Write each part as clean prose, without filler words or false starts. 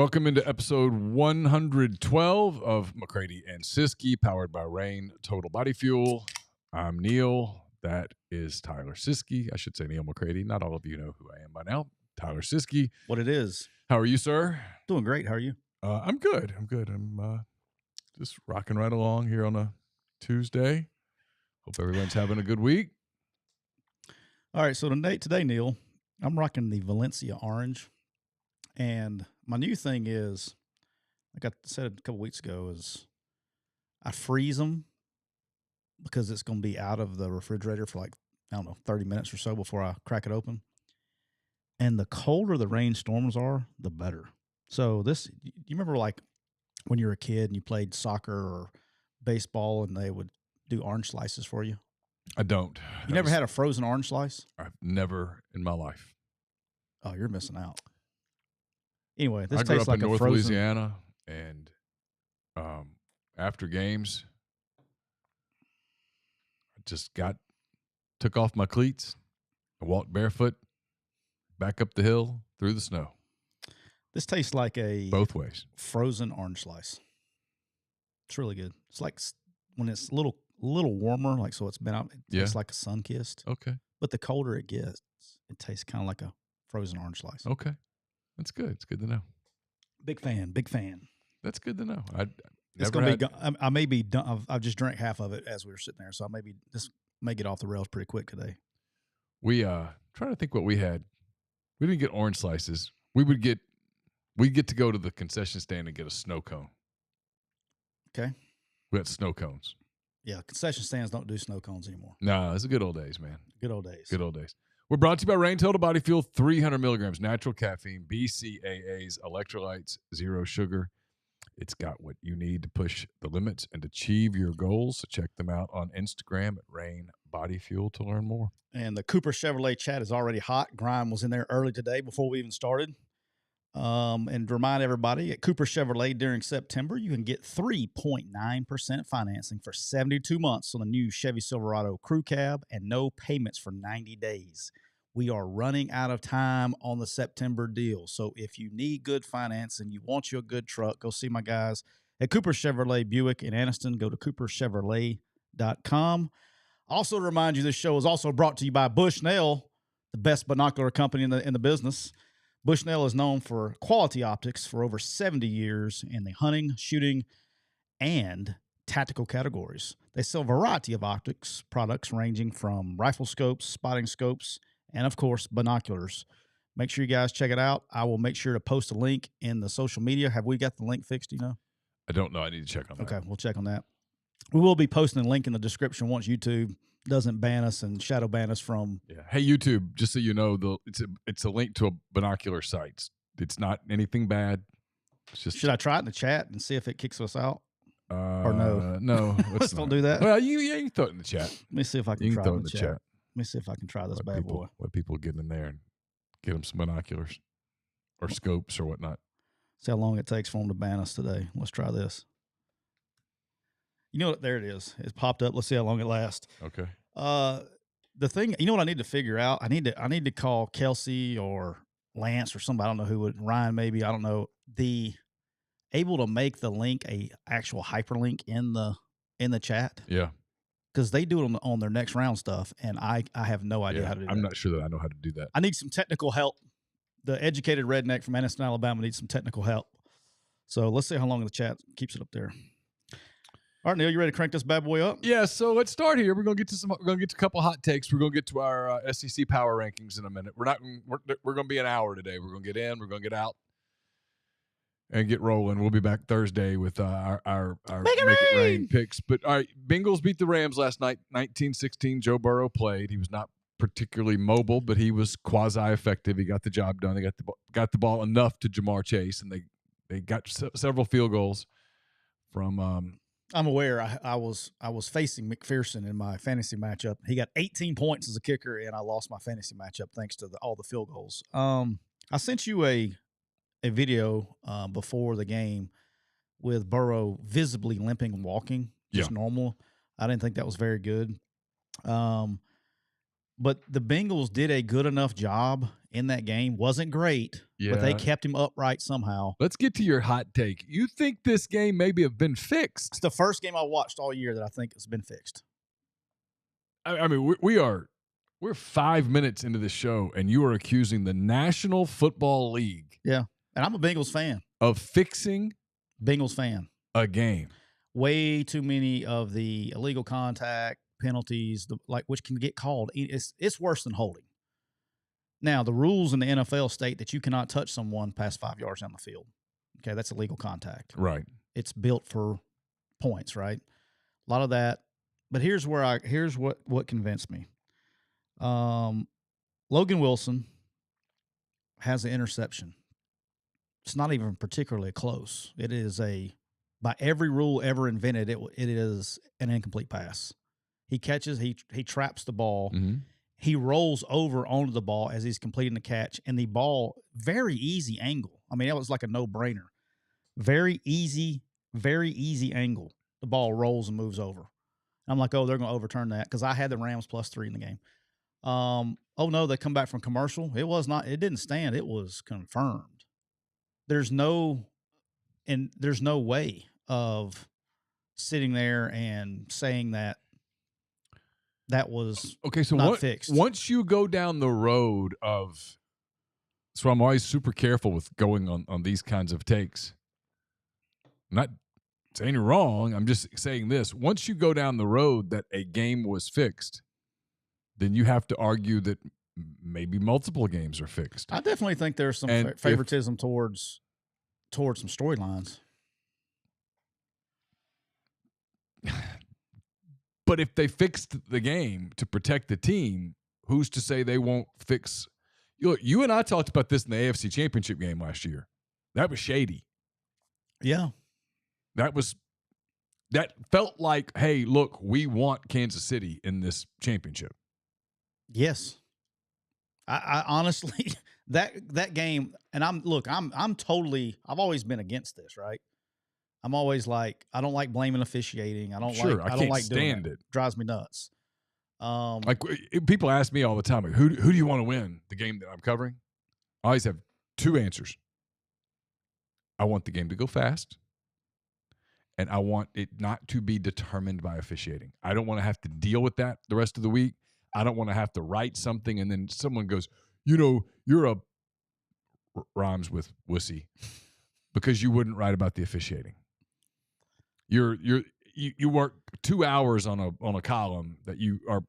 Welcome into episode 112 of McCready and Siskey, powered by Rain Total Body Fuel. I'm Neal. That is Tyler Siskey. I should say Neal McCready. Not all of you know who I am by now. Tyler Siskey. What it is. How are you, sir? Doing great. How are you? I'm good. I'm just rocking right along here on a Tuesday. Hope everyone's having a good week. All right. So today, Neal, I'm rocking the Valencia orange. And my new thing is, like I said a couple weeks ago, is I freeze them because it's going to be out of the refrigerator for 30 minutes or so before I crack it open. And the colder the rainstorms are, the better. So you remember like when you were a kid and you played soccer or baseball and they would do orange slices for you? I don't. You never had a frozen orange slice? I've never in my life. Oh, you're missing out. Anyway, this I grew tastes up like in a North frozen. Louisiana, and after games, I just took off my cleats, and walked barefoot back up the hill through the snow. This tastes like a Both ways. frozen orange slice. It's really good. It's like when it's a little warmer, like so it's been out. It tastes like a sun kissed. Okay. But the colder it gets, it tastes kind of like a frozen orange slice. Okay. That's good. It's good to know. Big fan. That's good to know. It's gonna be. I may be done. I've just drank half of it as we were sitting there, so this may get off the rails pretty quick today. We trying to think what we had. We didn't get orange slices. We'd get to go to the concession stand and get a snow cone. Okay. We got snow cones. Yeah, concession stands don't do snow cones anymore. No, it's the good old days, man. Good old days. Good old days. We're brought to you by Rain Total Body Fuel, 300 milligrams, natural caffeine, BCAAs, electrolytes, zero sugar. It's got what you need to push the limits and achieve your goals. So check them out on Instagram at Rain Body Fuel to learn more. And the Cooper Chevrolet chat is already hot. Grime was in there early today before we even started. And to remind everybody, at Cooper Chevrolet during September, you can get 3.9% financing for 72 months on the new Chevy Silverado Crew Cab and no payments for 90 days. We are running out of time on the September deal. So if you need good financing, you want you a good truck, go see my guys at Cooper Chevrolet Buick in Anniston. Go to cooperchevrolet.com. Also to remind you, this show is also brought to you by Bushnell, the best binocular company in the business. Bushnell is known for quality optics for over 70 years in the hunting, shooting, and tactical categories. They sell a variety of optics products ranging from rifle scopes, spotting scopes, and, of course, binoculars. Make sure you guys check it out. I will make sure to post a link in the social media. Have we got the link fixed, do you know? I don't know. I need to check on that. Okay, we'll check on that. We will be posting a link in the description once YouTube doesn't ban us and shadow ban us from. Yeah. Hey, YouTube, just so you know, it's a link to a binocular site. It's not anything bad. It's just. Should I try it in the chat and see if it kicks us out? Or no? No. Let's don't do that. Well, you can throw it in the chat. Let me see if I can try it in the chat. Let me see if I can try this bad boy. Let people get in there and get them some binoculars or scopes or whatnot. See how long it takes for them to ban us today. Let's try this. You know what? There it is. It's popped up. Let's see how long it lasts. Okay. The thing, you know what I need to figure out? I need to call Kelce or Lance or somebody. I don't know who would. Ryan maybe. I don't know. Able to make the link a actual hyperlink in the chat. Yeah. Because they do it on their next round stuff, and I have no idea how to do that. I'm not sure that I know how to do that. I need some technical help. The educated redneck from Anniston, Alabama needs some technical help. So let's see how long the chat keeps it up there. All right, Neal, you ready to crank this bad boy up? Yeah, so let's start here. We're gonna get to a couple hot takes. We're gonna get to our SEC power rankings in a minute. We're gonna be an hour today. We're gonna get in, we're gonna get out, and get rolling. We'll be back Thursday with our Make It Rain picks. But all right, Bengals beat the Rams last night, 19-16. Joe Burrow played. He was not particularly mobile, but he was quasi-effective. He got the job done. They got the ball enough to Jamar Chase, and they got several field goals from. I'm aware. I was facing McPherson in my fantasy matchup. He got 18 points as a kicker, and I lost my fantasy matchup thanks to all the field goals. I sent you a video before the game with Burrow visibly limping and walking, just normal. I didn't think that was very good. But But the Bengals did a good enough job in that game. Wasn't great, but they kept him upright somehow. Let's get to your hot take. You think this game maybe have been fixed? It's the first game I watched all year that I think has been fixed. I mean, we're 5 minutes into the show, and you are accusing the National Football League. Yeah, and I'm a Bengals fan. Of fixing Bengals fan. A game. Way too many of the illegal contact penalties, which can get called. It's worse than holding. Now, the rules in the NFL state that you cannot touch someone past 5 yards down the field. Okay, that's illegal contact. Right. It's built for points, right? A lot of that. But here's what convinced me. Logan Wilson has an interception. It's not even particularly close. It is by every rule ever invented, it is an incomplete pass. He catches, he traps the ball. Mm-hmm. He rolls over onto the ball as he's completing the catch, and the ball, very easy angle. I mean, it was like a no-brainer. Very easy angle. The ball rolls and moves over. I'm like, oh, they're going to overturn that because I had the Rams +3 in the game. Oh, no, they come back from commercial. It didn't stand. It was confirmed. There's no way of sitting there and saying that was not fixed. Once you go down the road of, so I'm always super careful with going on these kinds of takes. I'm not saying you're wrong. I'm just saying this. Once you go down the road that a game was fixed, then you have to argue that maybe multiple games are fixed. I definitely think there's some favoritism towards some storylines. But if they fixed the game to protect the team, who's to say they won't fix? Look, you and I talked about this in the AFC Championship game last year. That was shady. Yeah. That felt like, hey, look, we want Kansas City in this championship. Yes. I honestly, that game, and I've always been against this, right? I'm always like, I don't like blaming officiating. I don't like doing it. Drives me nuts. Like people ask me all the time, like, who do you want to win the game that I'm covering? I always have two answers. I want the game to go fast, and I want it not to be determined by officiating. I don't want to have to deal with that the rest of the week. I don't want to have to write something and then someone goes, you're a rhymes with wussy because you wouldn't write about the officiating. You work 2 hours on a column that you are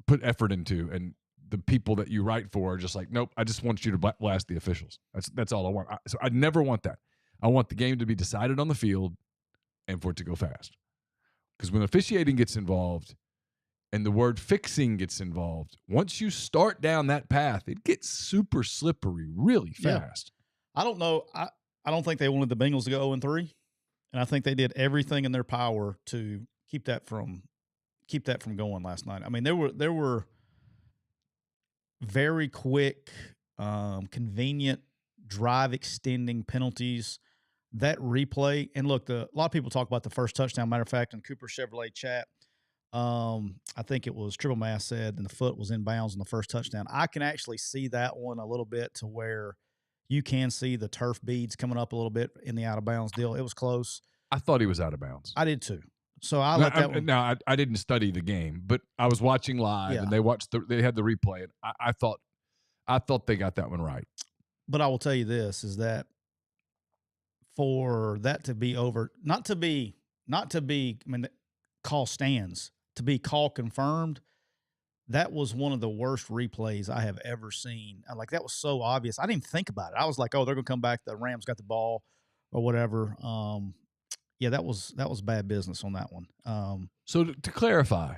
put effort into, and the people that you write for are just like, nope, I just want you to blast the officials. That's all I want. So I never want that. I want the game to be decided on the field and for it to go fast. Because when officiating gets involved and the word fixing gets involved, once you start down that path, it gets super slippery really fast. Yeah. I don't know. I don't think they wanted the Bengals to go 0-3. And I think they did everything in their power to keep that from going last night. I mean, there were very quick, convenient drive extending penalties. That replay, and look, a lot of people talk about the first touchdown. Matter of fact, in Cooper Chevrolet chat, I think it was Triple Mass said, and the foot was in bounds on the first touchdown. I can actually see that one a little bit to where you can see the turf beads coming up a little bit in the out of bounds deal. It was close. I thought he was out of bounds. I did too. So I let that one. Now I didn't study the game, but I was watching live and they had the replay, and I thought they got that one right. But I will tell you this is that for that to be over, not to be, I mean, call stands, to be call confirmed, that was one of the worst replays I have ever seen. Like, that was so obvious. I didn't even think about it. I was like, oh, they're going to come back. The Rams got the ball or whatever. Yeah, that was bad business on that one. So to clarify,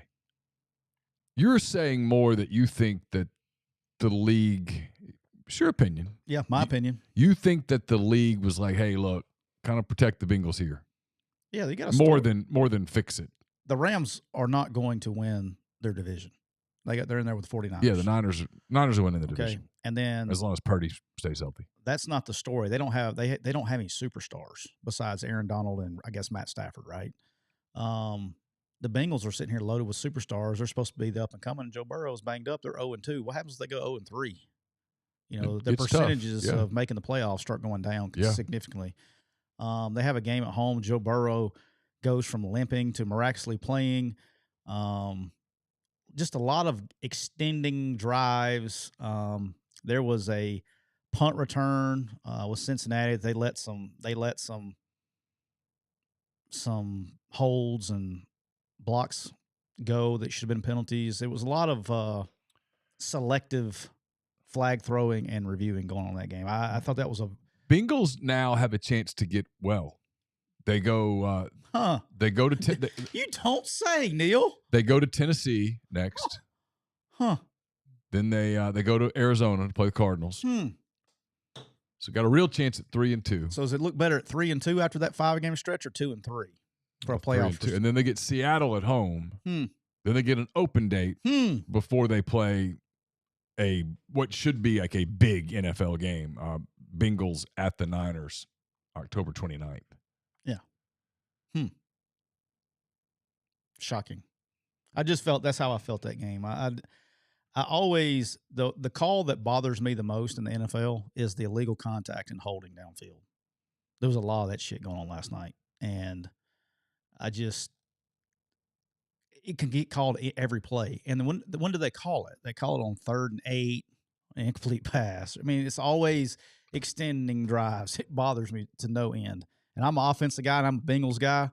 you're saying more that you think that the league, it's your opinion. Yeah, my opinion. You think that the league was like, hey, look, kind of protect the Bengals here. Yeah, they got to more than fix it. The Rams are not going to win their division. They're in there with the 49ers. Yeah, the Niners are winning the division. And then as long as Purdy stays healthy. That's not the story. They don't have they don't have any superstars besides Aaron Donald and I guess Matt Stafford, right? the Bengals are sitting here loaded with superstars. They're supposed to be the up and coming. Joe Burrow's banged up. They're 0-2. What happens if they go 0-3? You know, the percentages of making the playoffs start going down significantly. They have a game at home. Joe Burrow goes from limping to miraculously playing. Just a lot of extending drives. There was a punt return with Cincinnati. They let some holds and blocks go that should have been penalties. There was a lot of selective flag throwing and reviewing going on in that game. I thought that was a Bengals now have a chance to get well. They go. They go to. You don't say, Neal. They go to Tennessee next. Then they go to Arizona to play the Cardinals. So got a real chance at 3-2. So does it look better at 3-2 after that 5-game stretch, or 2-3 for a playoff? 3-2. And then they get Seattle at home. Then they get an open date before they play what should be like a big NFL game. Bengals at the Niners, October 29th. Yeah. Shocking. I just felt that's how I felt that game. I always the call that bothers me the most in the NFL is the illegal contact and holding downfield. There was a lot of that shit going on last night, and it can get called every play. And when do they call it? They call it on 3rd and 8, incomplete pass. I mean, it's always extending drives. It bothers me to no end. And I'm an offensive guy and I'm a Bengals guy,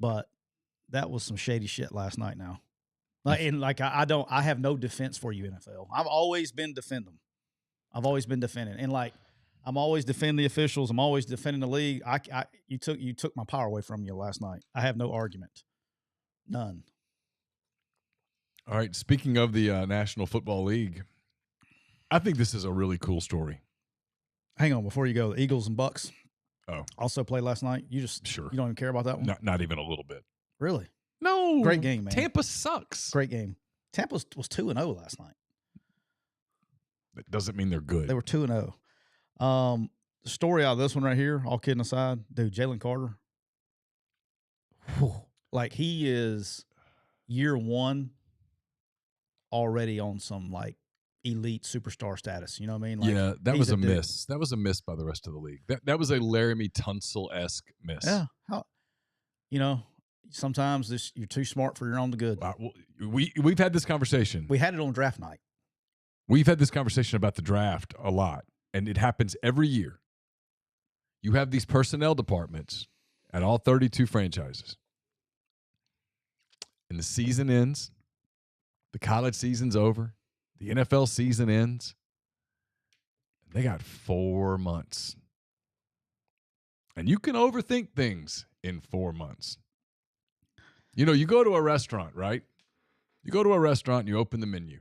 but that was some shady shit last night now. I have no defense for you, NFL. I've always been defending. I've always been defending. And I'm always defending the officials. I'm always defending the league. You took my power away from you last night. I have no argument. None. All right. Speaking of the National Football League, I think this is a really cool story. Hang on, before you go, the Eagles and Bucks. Oh, also played last night. You don't even care about that one? Not even a little bit. Really? No. Great game, man. Tampa sucks. Great game. Tampa was 2-0 last night. That doesn't mean they're good. They were 2-0. The story out of this one right here, all kidding aside, dude, Jalen Carter. Like, he is year one already on some, like, elite superstar status. You know what I mean? Like, yeah, that was a miss. That was a miss by the rest of the league. That was a Laramie Tunsil-esque miss. Yeah. Sometimes you're too smart for your own good. We've had this conversation. We had it on draft night. We've had this conversation about the draft a lot, and it happens every year. You have these personnel departments at all 32 franchises. And the season ends. The college season's over. The NFL season ends. They got 4 months. And you can overthink things in 4 months. You know, you go to a restaurant, right? You go to a restaurant and you open the menu.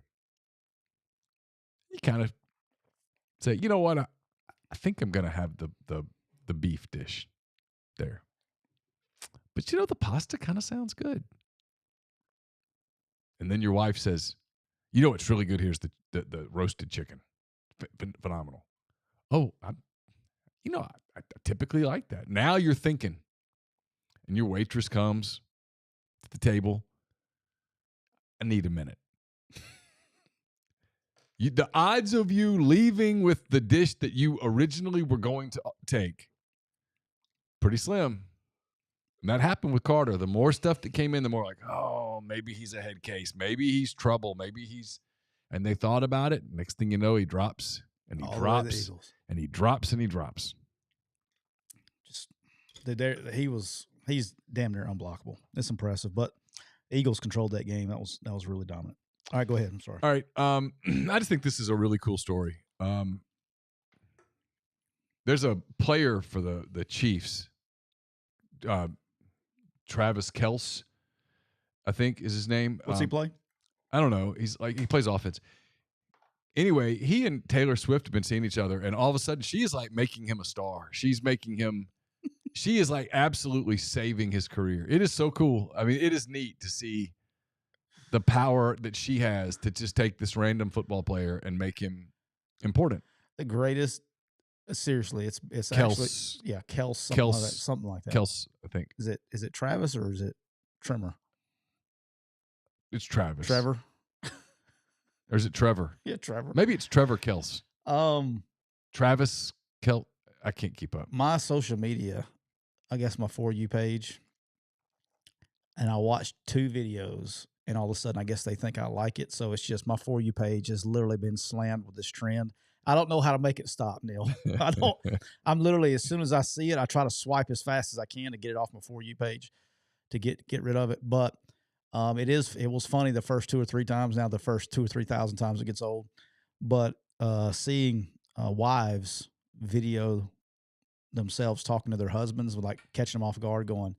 You kind of say, you know what? I think I'm going to have the beef dish there. But, you know, the pasta kind of sounds good. And then your wife says, you know what's really good here is the roasted chicken. Phenomenal. Oh, I typically like that. Now you're thinking. And your waitress comes to the table. I need a minute. The odds of you leaving with the dish that you originally were going to take, pretty slim. And that happened with Carter. The more stuff that came in, the more like, oh, maybe he's a head case. Maybe he's trouble. And they thought about it. Next thing you know, he drops and he drops and he drops and he drops. He's damn near unblockable. It's impressive, but Eagles controlled that game. That was really dominant. All right, go ahead. I'm sorry. All right. I just think this is a really cool story. There's a player for the Chiefs, Travis Kelce, I think is his name. What's he play? I don't know. He plays offense. Anyway, he and Taylor Swift have been seeing each other, and all of a sudden she is like making him a star. She is like absolutely saving his career. It is so cool. I mean, it is neat to see the power that she has to just take this random football player and make him important. The greatest. Seriously, it's Kelce. Actually, Kelce, something like that. Kelce, I think. Is it Travis or is it Trimmer? It's Travis. Trevor. Or is it Trevor? Yeah, Trevor. Maybe it's Trevor Kelce. Travis Kel. I can't keep up. My social media, I guess my For You page, and I watched 2 videos, and all of a sudden, I guess they think I like it. So it's just my For You page has literally been slammed with this trend. I don't know how to make it stop, Neal. I'm literally, as soon as I see it, I try to swipe as fast as I can to get it off my For You page to get rid of it. But it was funny the first 2 or 3 times. Now the first 2 or 3,000 times it gets old. But seeing wives video themselves talking to their husbands, with like catching them off guard, going,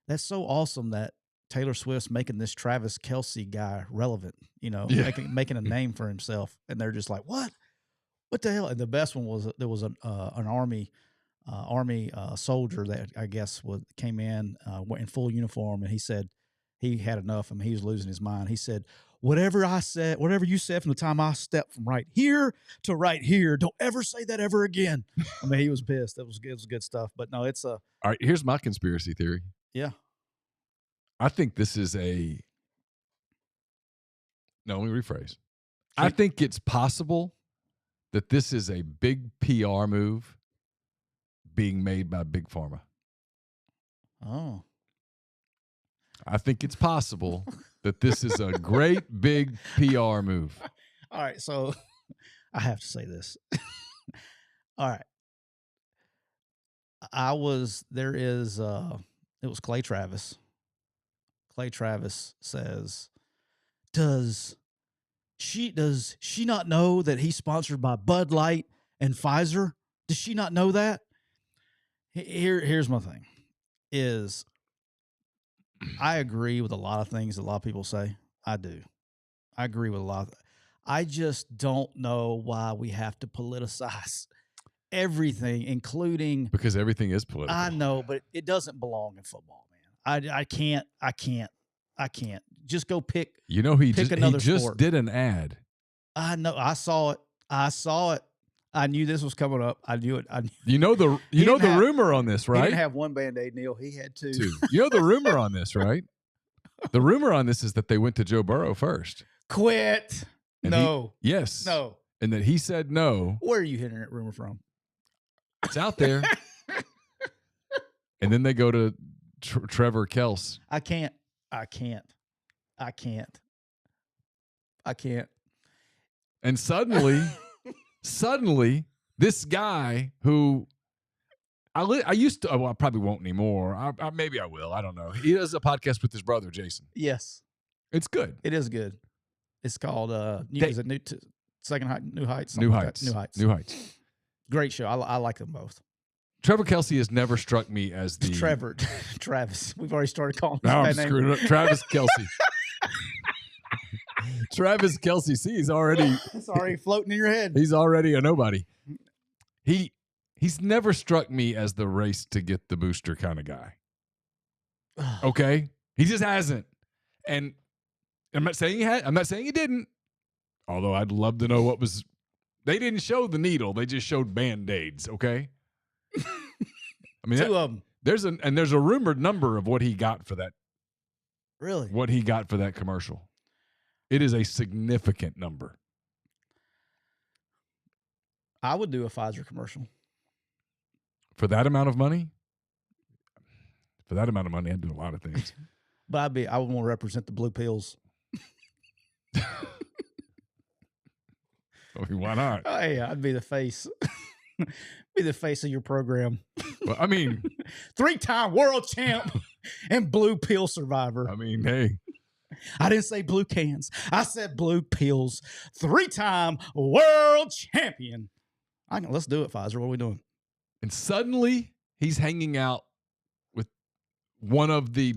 "That's so awesome that Taylor Swift's making this Travis Kelce guy relevant, making a name for himself." And they're just like, "What the hell?" And the best one was there was an army soldier that I guess came in full uniform, and he said he had enough. I mean, he was losing his mind. He said, whatever you said from the time I stepped from right here to right here, don't ever say that ever again. I mean, he was pissed. It was good stuff. But no, it's All right, here's my conspiracy theory. Yeah. I think this is let me rephrase. I think it's possible that this is a big PR move being made by Big Pharma. Oh. I think it's possible that this is a great big PR move. All right, so I have to say this. All right. It was Clay Travis. Clay Travis says, Does she not know that he's sponsored by Bud Light and Pfizer? Does she not know that? Here's my thing is I agree with a lot of things that a lot of people say. I do. I agree with a lot. I just don't know why we have to politicize everything, including because everything is political. I know, but it doesn't belong in football, man. I can't. Just go pick. He just did an ad. I know. I saw it. I knew this was coming up. I knew it. You know the rumor on this, right? He didn't have one Band-Aid, Neal. He had 2. You know the rumor on this, right? The rumor on this is that they went to Joe Burrow first. Quit. And no. Yes. No. And that he said no. Where are you hearing that rumor from? It's out there. And then they go to Trevor Kelce. I can't. And suddenly, this guy who I used to, I probably won't anymore. Maybe I will. I don't know. He does a podcast with his brother, Jason. Yes. It's good. It is good. It's called, New Heights? New Heights. Great show. I like them both. Trevor Kelce has never struck me as the... Travis. We've already started calling him now I'm screwing up. Travis Kelce. Travis Kelce. See, he's already... It's already floating in your head. He's already a nobody. He's never struck me as the race to get the booster kind of guy. Okay? He just hasn't. And I'm not saying he had. I'm not saying he didn't. Although I'd love to know what was... They didn't show the needle. They just showed Band-Aids, okay? I mean, 2 of them. There's a rumored number of what he got for that. Really? What he got for that commercial. It is a significant number. I would do a Pfizer commercial. For that amount of money? For that amount of money, I'd do a lot of things. But I would want to represent the blue pills. I mean, why not? Oh, yeah, I'd be the face. Be the face of your program. Well, I mean, 3-time world champ and blue pill survivor. I mean, hey. I didn't say blue cans. I said blue pills. 3-time world champion. Let's do it, Pfizer. What are we doing? And suddenly he's hanging out with one of the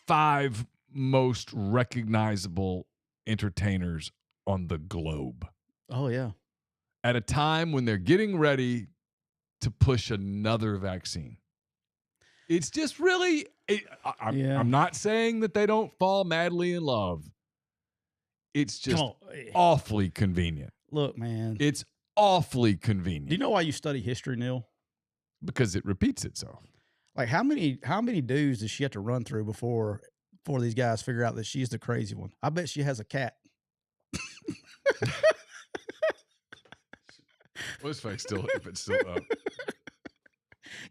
5 most recognizable entertainers on the globe. Oh, yeah. At a time when they're getting ready to push another vaccine. It's just really, I'm not saying that they don't fall madly in love. It's just awfully convenient. Look, man. It's awfully convenient. Do you know why you study history, Neal? Because it repeats itself. Like how many dudes does she have to run through before before these guys figure out that she's the crazy one. I bet she has a cat. What's face still? If it's still up,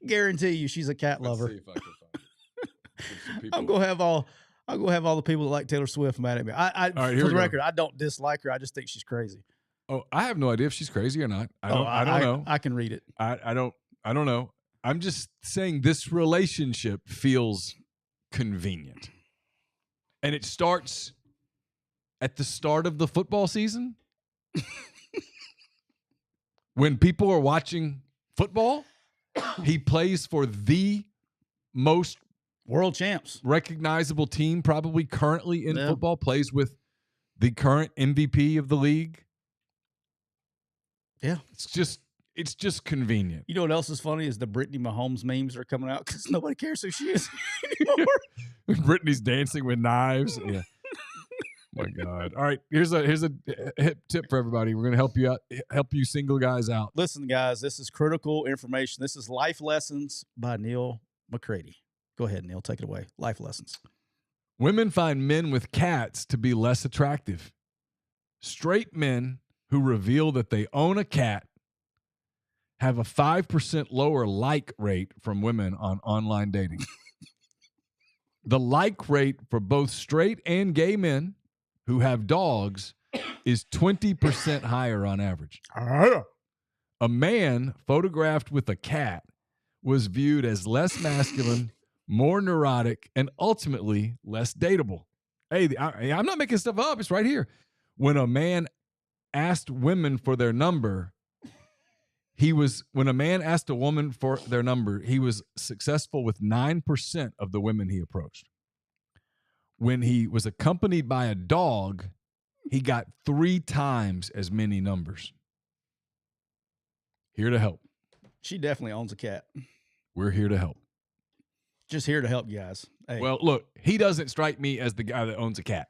Guarantee you, she's a cat lover. Let's see if I can find it. Some people- I'm gonna have all the people that like Taylor Swift mad at me. right, For here the we go. record, I don't dislike her. I just think she's crazy. Oh, I have no idea if she's crazy or not. I don't know. I can read it. I don't know. I'm just saying this relationship feels convenient. And it starts at the start of the football season. When people are watching football, he plays for the most World champs. recognizable team probably currently in Yeah. football, plays with the current MVP of the league. Yeah. It's just convenient. You know what else is funny is the Brittany Mahomes memes are coming out because nobody cares who she is anymore. Brittany's dancing with knives. Yeah. My God. All right. Here's a hip tip for everybody. We're going to help you single guys out. Listen, guys, this is critical information. This is Life Lessons by Neal McCready. Go ahead, Neal. Take it away. Life lessons. Women find men with cats to be less attractive. Straight men who reveal that they own a cat have a 5% lower like rate from women on online dating. The like rate for both straight and gay men who have dogs is 20% higher on average. A man photographed with a cat was viewed as less masculine, more neurotic, and ultimately less dateable. Hey, I'm not making stuff up. It's right here. When a man asked women for their number, when a man asked a woman for their number, he was successful with 9% of the women he approached. When he was accompanied by a dog, he got 3 times as many numbers. Here to help. She definitely owns a cat. We're here to help. Just here to help you guys. Hey, Well, look, he doesn't strike me as the guy that owns a cat.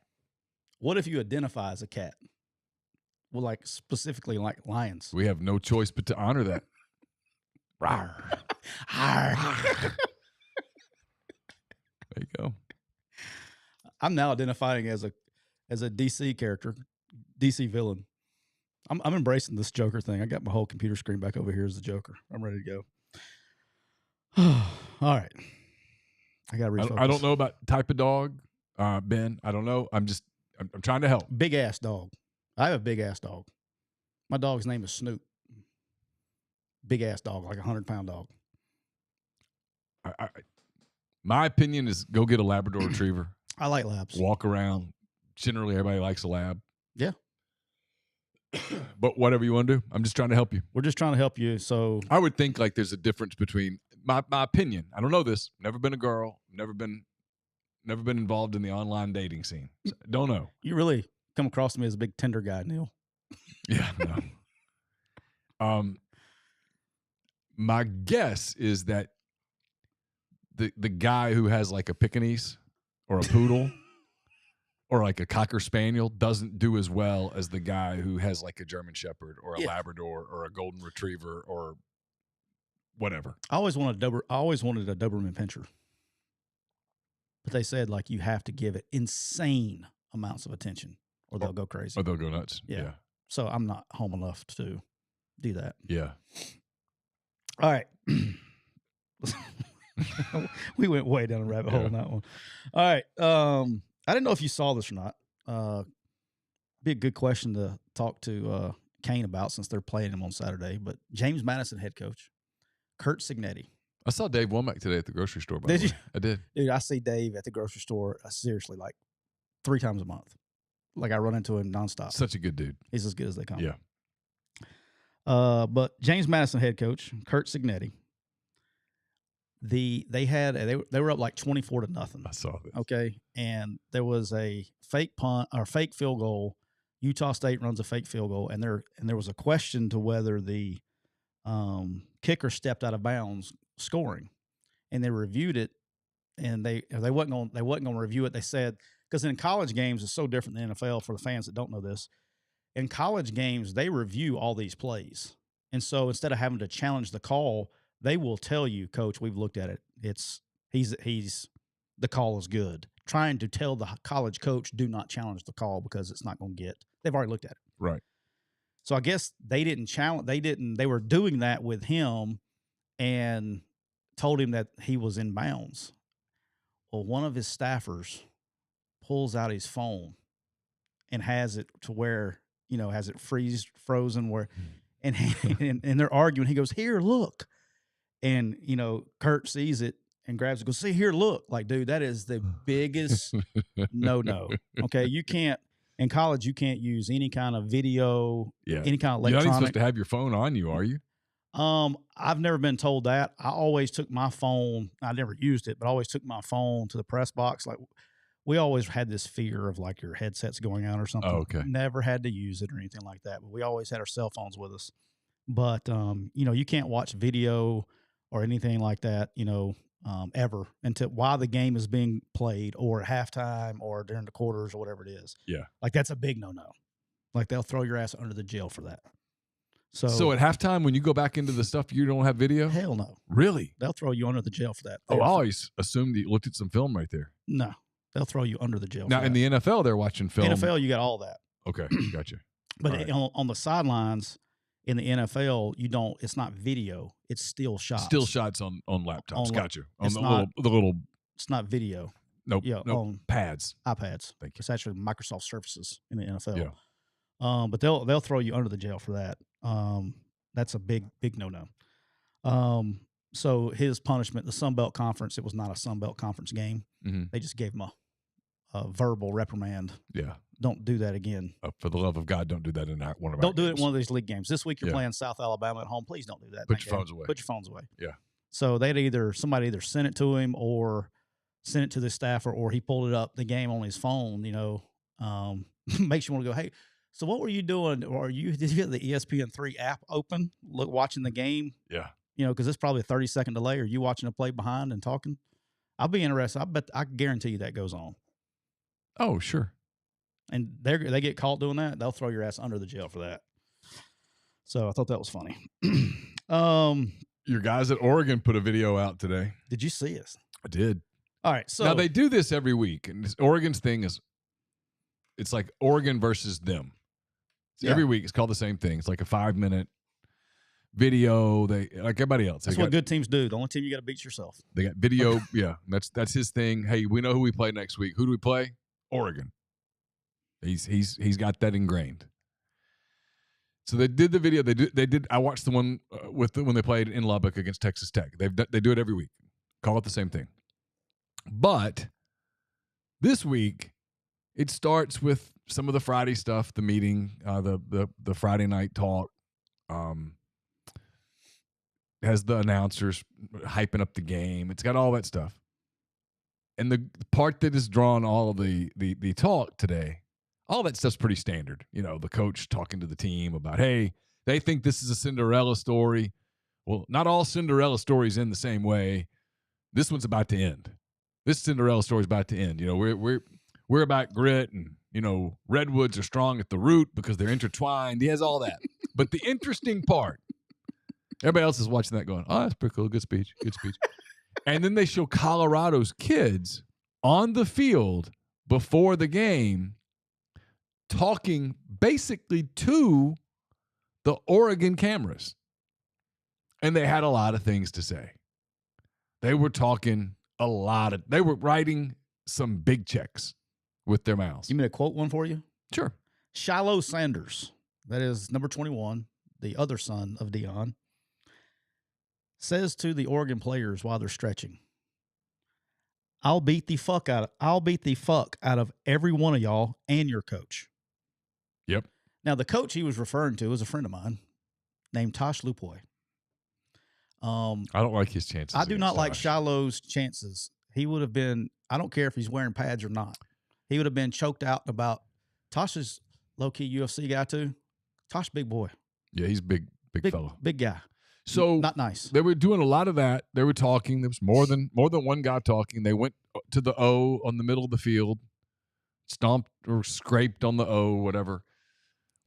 what if you identify as a cat? Well, like specifically like lions. We have no choice but to honor that. Rawr. Arr. There you go. I'm now identifying as a DC character, DC villain. I'm embracing this Joker thing. I got my whole computer screen back over here as the Joker. I'm ready to go. All right. I got to refocus. I don't know about type of dog, Ben. I don't know. I'm trying to help. Big ass dog. I have a big ass dog. My dog's name is Snoop. Big ass dog, like 100-pound dog. My opinion is go get a Labrador Retriever. I like labs. Walk around. Generally, everybody likes a lab. Yeah. But whatever you want to do, I'm just trying to help you. We're just trying to help you. So I would think like there's a difference between my opinion. I don't know this. Never been a girl. Never been involved in the online dating scene. So, don't know. you really come across to me as a big Tinder guy, Neal. Yeah. No. My guess is that the guy who has like a Pekingese or a poodle or like a Cocker Spaniel doesn't do as well as the guy who has like a German Shepherd or a Labrador or a Golden Retriever or whatever. I always wanted a Doberman Pinscher, but they said like you have to give it insane amounts of attention or they'll go crazy. Or they'll go nuts. Yeah. So I'm not home enough to do that. Yeah. All right. We went way down a rabbit hole on that one. All right. I didn't know if you saw this or not. Be a good question to talk to Kane about since they're playing him on Saturday. But James Madison head coach, Kurt Signetti. I saw Dave Womack today at the grocery store. By Did the way. you? I did. Dude, I see Dave at the grocery store seriously like 3 times a month. Like I run into him nonstop. Such a good dude. He's as good as they come. Yeah. But James Madison head coach, Kurt Signetti. They were up like 24-0. I saw this. Okay. And there was a fake punt or fake field goal. Utah State runs a fake field goal, and there was a question to whether the kicker stepped out of bounds scoring. And they reviewed it, and they wasn't going to review it. They said, because in college games it's so different than NFL for the fans that don't know this. In college games, they review all these plays. And so instead of having to challenge the call, they will tell you, Coach, we've looked at it. He's the call is good, trying to tell the college coach, do not challenge the call because it's not going to get – they've already looked at it. Right. So I guess they didn't challenge – they were doing that with him and told him that he was in bounds. Well, one of his staffers pulls out his phone and has it to where, has it frozen where – and they're arguing. He goes, here, look. And, Kurt sees it and grabs it, goes, see, here, look. Like, dude, that is the biggest no. Okay, you can't – in college, you can't use any kind of video, any kind of electronic. You're not even supposed to have your phone on you, are you? I've never been told that. I always took my phone – I never used it, but I always took my phone to the press box. Like, we always had this fear of, like, your headsets going out or something. Oh, okay. Never had to use it or anything like that, but we always had our cell phones with us. But, you can't watch video or anything like that, ever until while the game is being played or at halftime or during the quarters or whatever it is. Yeah. Like, that's a big no-no. Like, they'll throw your ass under the jail for that. So at halftime, when you go back into the stuff, you don't have video? Hell no. Really? They'll throw you under the jail for that. Oh, I always assumed you looked at some film right there. No. They'll throw you under the jail now, for that. In the NFL, they're watching film. NFL, you got all that. Okay, gotcha. But right. on the sidelines – in the NFL, it's not video. It's still shots. Still shots on laptops. Gotcha. On the little. It's not video. Nope. Yeah. Nope. On pads. iPads. Thank you. It's actually Microsoft Surfaces in the NFL. Yeah. But they'll throw you under the jail for that. That's a big no-no. So his punishment, the Sun Belt Conference, it was not a Sun Belt Conference game. Mm-hmm. They just gave him a verbal reprimand. Yeah. Don't do that again. For the love of God, don't do that in one of our Don't do games. it in one of these league games. This week you're playing South Alabama at home. Please don't do that. Put your phones away. Put your phones away. Yeah. So somebody either sent it to him or sent it to the staffer, or he pulled it up the game on his phone. Makes you want to go, hey. So what were you doing? Or did you get the ESPN3 app open, watching the game? Yeah. Because it's probably a 30-second delay. Are you watching a play behind and talking? I'll be interested. I guarantee you that goes on. Oh, sure. And they get caught doing that, they'll throw your ass under the jail for that. So I thought that was funny. Your guys at Oregon put a video out today. Did you see it? I did. All right. So now they do this every week, and Oregon's thing is, it's like Oregon versus them. Every week it's called the same thing. It's like a 5-minute video. They like everybody else. That's what good teams do. The only team you got to beat yourself. They got video. Yeah, that's his thing. Hey, we know who we play next week. Who do we play? Oregon. He's got that ingrained. So they did the video. They did. I watched the one when they played in Lubbock against Texas Tech. They do it every week. Call it the same thing. But this week, it starts with some of the Friday stuff, the meeting, the Friday night talk. Has the announcers hyping up the game. It's got all that stuff. And the part that has drawn all of the talk today, all that stuff's pretty standard. The coach talking to the team about, hey, they think this is a Cinderella story. Well, not all Cinderella stories end the same way. This one's about to end. This Cinderella story is about to end. We're about grit, and redwoods are strong at the root because they're intertwined. He has all that. But the interesting part, everybody else is watching that going, oh, that's pretty cool. Good speech. And then they show Colorado's kids on the field before the game talking basically to the Oregon cameras. And they had a lot of things to say. They were talking they were writing some big checks with their mouths. You mean to quote one for you? Sure. Shiloh Sanders, that is number 21, the other son of Dion, says to the Oregon players while they're stretching, I'll beat the fuck out of every one of y'all and your coach. Yep. Now, the coach he was referring to is a friend of mine named Tosh Lupoy. I don't like his chances. I do not like Shiloh's chances. He would have been, I don't care if he's wearing pads or not. He would have been choked out about. Tosh is low-key UFC guy too. Tosh, big boy. Yeah, he's big fellow. Big guy. So not nice. They were doing a lot of that. They were talking. There was more than one guy talking. They went to the O on the middle of the field, stomped or scraped on the O, whatever.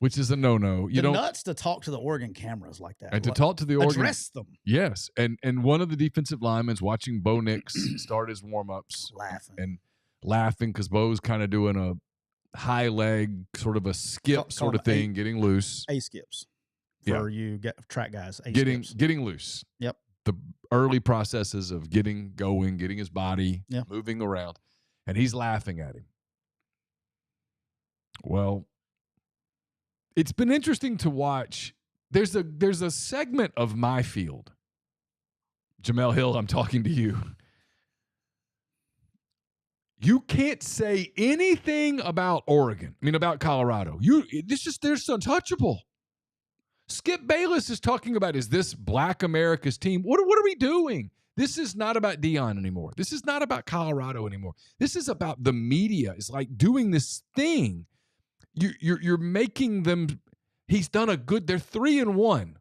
which is a no-no. You don't nuts to talk to the Oregon cameras like that. and to talk to the Oregon address them. Yes, and one of the defensive linemen's watching Bo Nix start his warm-ups, laughing because Bo's kind of doing a high leg sort of a skip sort of thing, getting loose. A skips for you track guys. Getting loose. Yep. The early processes of getting going, getting his body moving around, and he's laughing at him. Well, it's been interesting to watch. There's a segment of my field. Jamel Hill, I'm talking to you. You can't say anything about Oregon. I mean, about Colorado. They're untouchable. Skip Bayless is talking about, is this Black America's team? What are we doing? This is not about Deion anymore. This is not about Colorado anymore. This is about the media. It's like doing this thing. You're making them. He's done a good. They're 3-1.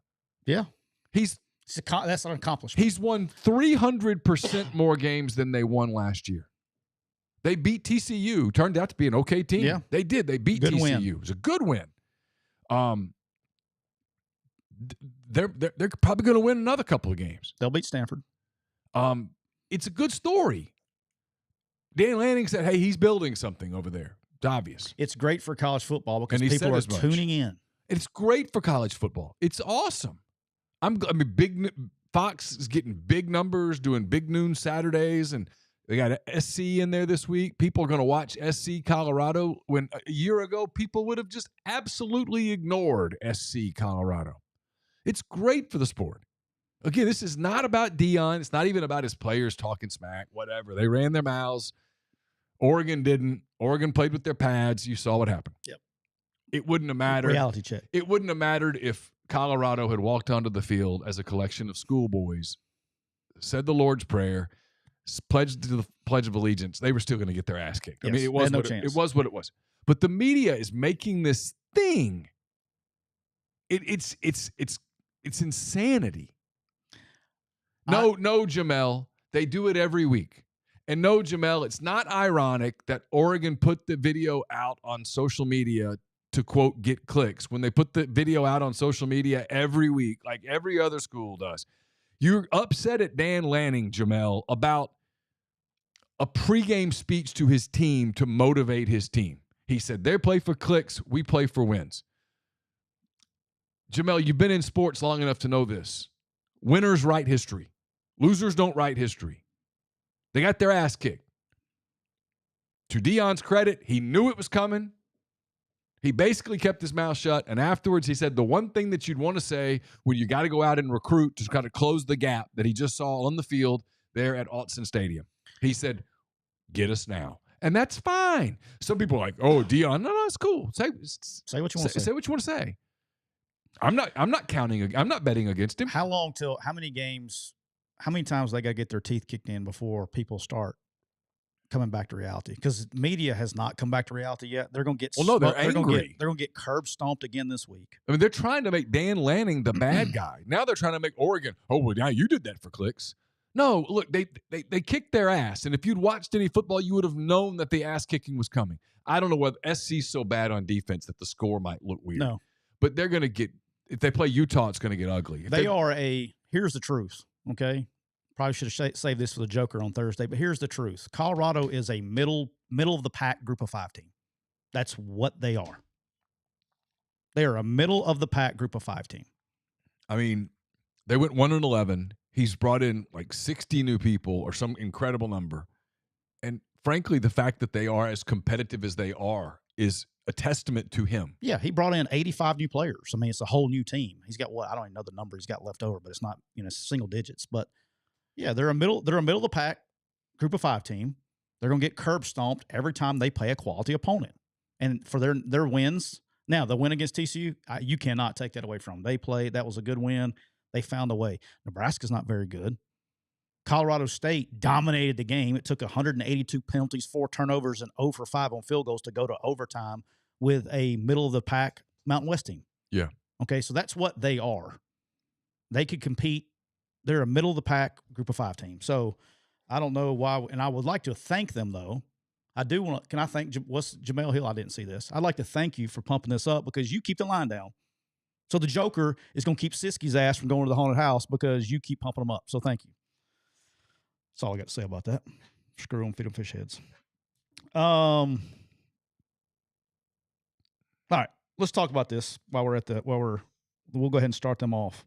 Yeah, that's an accomplishment. He's won 300% more games than they won last year. They beat TCU. Turned out to be an okay team. Yeah, they did. They beat good TCU. Win. It was a good win. They're probably going to win another couple of games. They'll beat Stanford. It's a good story. Dan Lanning said, "Hey, he's building something over there." It's obvious. It's great for college football because people are tuning in. It's great for college football. It's awesome. Fox is getting big numbers, doing big noon Saturdays, and they got SC in there this week. People are going to watch SC Colorado when a year ago people would have just absolutely ignored SC Colorado. It's great for the sport. Again, this is not about Deion. It's not even about his players talking smack, whatever. They ran their mouths. Oregon didn't. Oregon played with their pads. You saw what happened. Yep. It wouldn't have mattered. Reality check. It wouldn't have mattered if Colorado had walked onto the field as a collection of schoolboys, said the Lord's Prayer, pledged to the Pledge of Allegiance. They were still going to get their ass kicked. Yes, I mean, it was what it was. But the media is making this thing. It's insanity. No, Jamel. They do it every week. And no, Jamel, it's not ironic that Oregon put the video out on social media to, quote, get clicks when they put the video out on social media every week, like every other school does. You're upset at Dan Lanning, Jamel, about a pregame speech to his team to motivate his team. He said, they play for clicks, we play for wins. Jamel, you've been in sports long enough to know this. Winners write history. Losers don't write history. They got their ass kicked. To Deion's credit, he knew it was coming. He basically kept his mouth shut, and afterwards he said the one thing that you'd want to say when you got to go out and recruit to kind of close the gap that he just saw on the field there at Autzen Stadium. He said, get us now. And that's fine. Some people are like, oh, Deion. No, it's cool. Say what you want to say. Say what you want to say. I'm not betting against him. How many times they got to get their teeth kicked in before people start coming back to reality? Because media has not come back to reality yet. They're going to get they're angry. They're going to get curb stomped again this week. I mean, they're trying to make Dan Lanning the bad guy. Now they're trying to make Oregon, oh, well, now you did that for clicks. No, look, they kicked their ass. And if you'd watched any football, you would have known that the ass kicking was coming. I don't know whether SC's so bad on defense that the score might look weird. No. But they're going to get, if they play Utah, it's going to get ugly. Here's the truth, okay? Probably should have saved this for the Joker on Thursday, but here's the truth. Colorado is a middle of the pack group of 5 team. That's what they are. They are a middle of the pack group of 5 team. I mean, they went 1-11. He's brought in like 60 new people or some incredible number. And frankly, the fact that they are as competitive as they are is a testament to him. Yeah, he brought in 85 new players. I mean, it's a whole new team. He's got I don't even know the number he's got left over, but it's not, single digits. But yeah, they're a middle of the pack group of 5 team. They're going to get curb stomped every time they play a quality opponent. And for their wins, now the win against TCU, you cannot take that away from them. That was a good win. They found a way. Nebraska's not very good. Colorado State dominated the game. It took 182 penalties, 4 turnovers, and 0 for 5 on field goals to go to overtime with a middle-of-the-pack Mountain West team. Yeah. Okay, so that's what they are. They could compete. They're a middle-of-the-pack group of 5 team. So I don't know why, and I would like to thank them, though, I do want to. Can I thank what's Jamel Hill? I didn't see this. I'd like to thank you for pumping this up because you keep the line down. So the Joker is going to keep Siskey's ass from going to the haunted house because you keep pumping them up. So thank you. That's all I got to say about that. Screw them, feed them fish heads. All right, let's talk about this while we're we'll go ahead and start them off.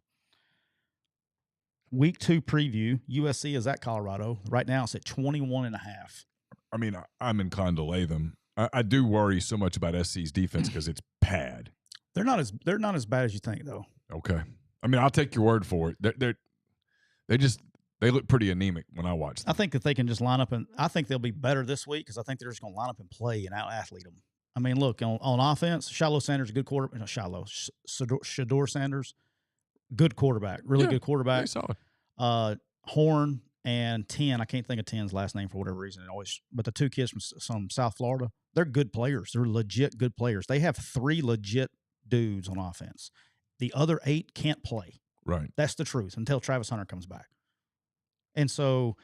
Week 2 preview. USC is at Colorado. Right now it's at 21.5. I mean, I'm inclined to lay them. I do worry so much about SC's defense because it's bad. They're not as bad as you think, though. Okay. I mean, I'll take your word for it. They look pretty anemic when I watch them. I think that they can just line up, and I think they'll be better this week because I think they're just going to line up and play and out-athlete them. I mean, look, on offense, Shiloh Sanders, good quarterback. No, Shador Sanders, good quarterback, really good quarterback. Very solid. Horn and 10, I can't think of 10's last name for whatever reason. But the 2 kids from South Florida, they're good players. They're legit good players. They have 3 legit dudes on offense. The other 8 can't play. Right. That's the truth until Travis Hunter comes back. And so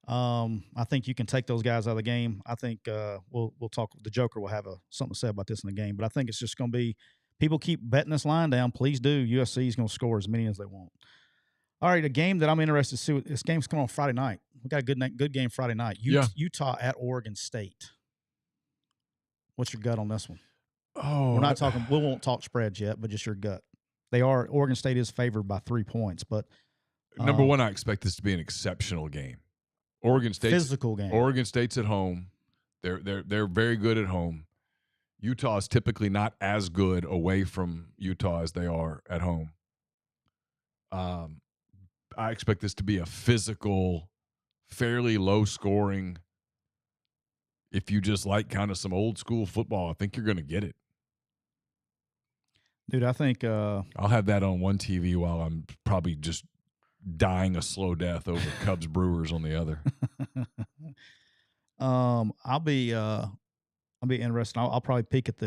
I think you can take those guys out of the game. I think we'll talk. The Joker will have something to say about this in the game. But I think it's just going to be people keep betting this line down. Please do. USC is going to score as many as they want. All right, a game that I'm interested to see. This game's coming on Friday night. We got a good game Friday night. Utah at Oregon State. What's your gut on this one? Oh, we're not talking. We won't talk spreads yet, but just your gut. Oregon State is favored by 3 points, but number one, I expect this to be an exceptional game. Oregon State's physical game. Oregon State's at home. They're very good at home. Utah is typically not as good away from Utah as they are at home. I expect this to be a physical, fairly low scoring. If you just like kind of some old school football, I think you're going to get it. Dude, I think I'll have that on one TV while I'm probably just dying a slow death over Cubs Brewers on the other. I'll be interested. I'll probably peek at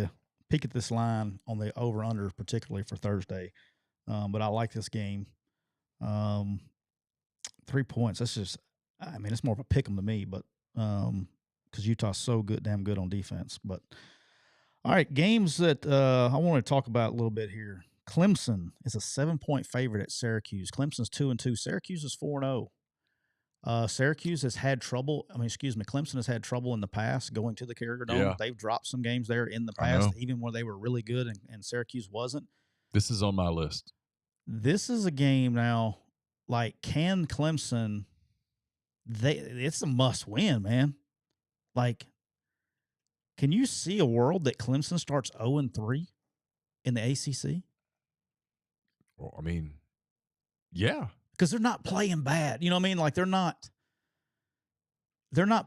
this line on the over under, particularly for Thursday. But I like this game. 3 points. That's just. I mean, it's more of a pick 'em to me, but because Utah's so damn good on defense. But all right, games that I want to talk about a little bit here. Clemson is a 7-point favorite at Syracuse. Clemson's 2-2. Syracuse is 4-0. Syracuse has had trouble. Clemson has had trouble in the past going to the Carrier Dome. Yeah. They've dropped some games there in the past, even when they were really good and Syracuse wasn't. This is on my list. This is a game now. Like, can Clemson? It's a must win, man. Like, can you see a world that Clemson starts 0-3 in the ACC? Well, I mean, yeah. Because they're not playing bad. You know what I mean? Like, they're not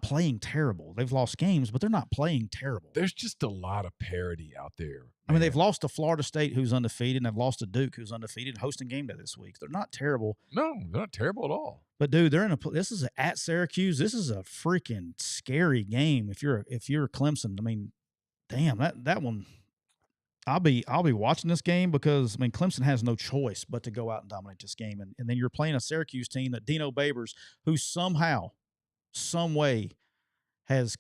playing terrible. They've lost games, but they're not playing terrible. There's just a lot of parity out there. Man. I mean, they've lost to Florida State, who's undefeated, and they've lost to Duke, who's undefeated, hosting game day this week. They're not terrible. No, they're not terrible at all. But dude, this is at Syracuse. This is a freaking scary game. If you're Clemson, I mean, damn, that one. I'll be watching this game because, I mean, Clemson has no choice but to go out and dominate this game. And then you're playing a Syracuse team that Dino Babers, who somehow, some way, has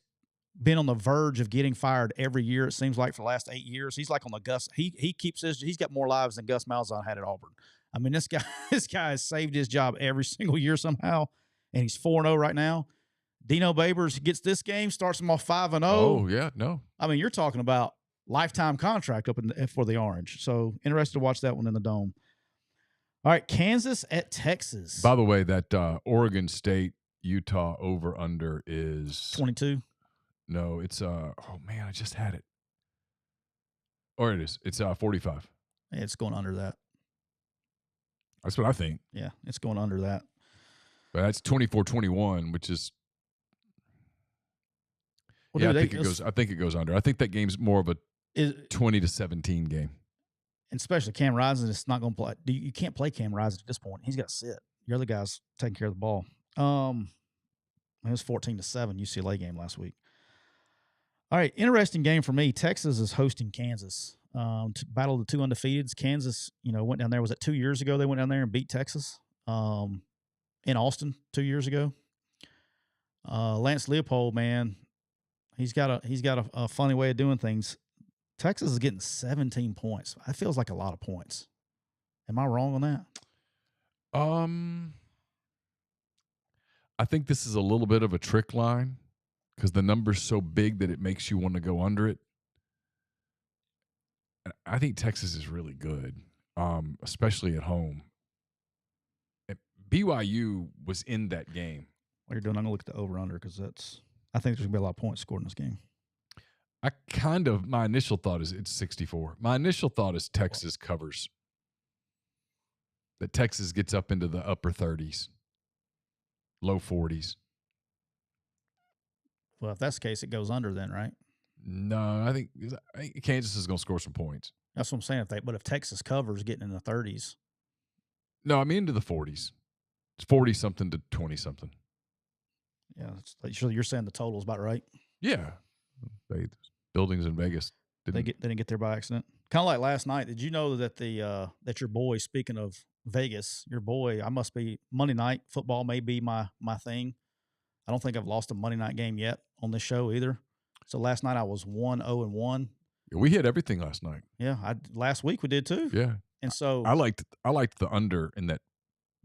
been on the verge of getting fired every year, it seems like, for the last 8 years. He's like on the Gus. He's got more lives than Gus Malzahn had at Auburn. I mean, this guy has saved his job every single year somehow, and he's 4-0 right now. Dino Babers gets this game, starts him off 5-0. Oh, yeah, no. I mean, you're talking about lifetime contract for the Orange. So interested to watch that one in the Dome. All right, Kansas at Texas. By the way, that Oregon State Utah over under is 22. No, it's oh man, I just had it. Or it is. It's 45. Yeah, it's going under that. That's what I think. Yeah, it's going under that. But that's 24-21, which is well, yeah, I think it goes under. I think that game's more of a 20-17 game. And especially Cam Rising is not going to play. You can't play Cam Rising at this point. He's got to sit. Your other guy's taking care of the ball. It was 14-7 UCLA game last week. All right, interesting game for me. Texas is hosting Kansas. To battle the two undefeateds. Kansas, went down there. Was it 2 years ago? They went down there and beat Texas in Austin 2 years ago. Lance Leopold, man, He's got a funny way of doing things. Texas is getting 17 points. That feels like a lot of points. Am I wrong on that? I think this is a little bit of a trick line because the number's so big that it makes you want to go under it. I think Texas is really good, especially at home. BYU was in that game. While you're doing, I'm going to look at the over-under because I think there's going to be a lot of points scored in this game. My initial thought is it's 64. My initial thought is Texas covers. That Texas gets up into the upper 30s, low 40s. Well, if that's the case, it goes under then, right? No, I think Kansas is going to score some points. That's what I'm saying. But if Texas covers getting in the 30s. No, I mean into the 40s. It's 40-something to 20-something. Yeah, you're saying the total is about right? Yeah. Buildings in Vegas. They didn't get there by accident. Kind of like last night. Did you know that that your boy, speaking of Vegas, your boy, I must be Monday night football may be my thing. I don't think I've lost a Monday night game yet on this show either. So last night I was 1-0-1. We hit everything last night. Yeah, last week we did too. Yeah. And so I liked the under in that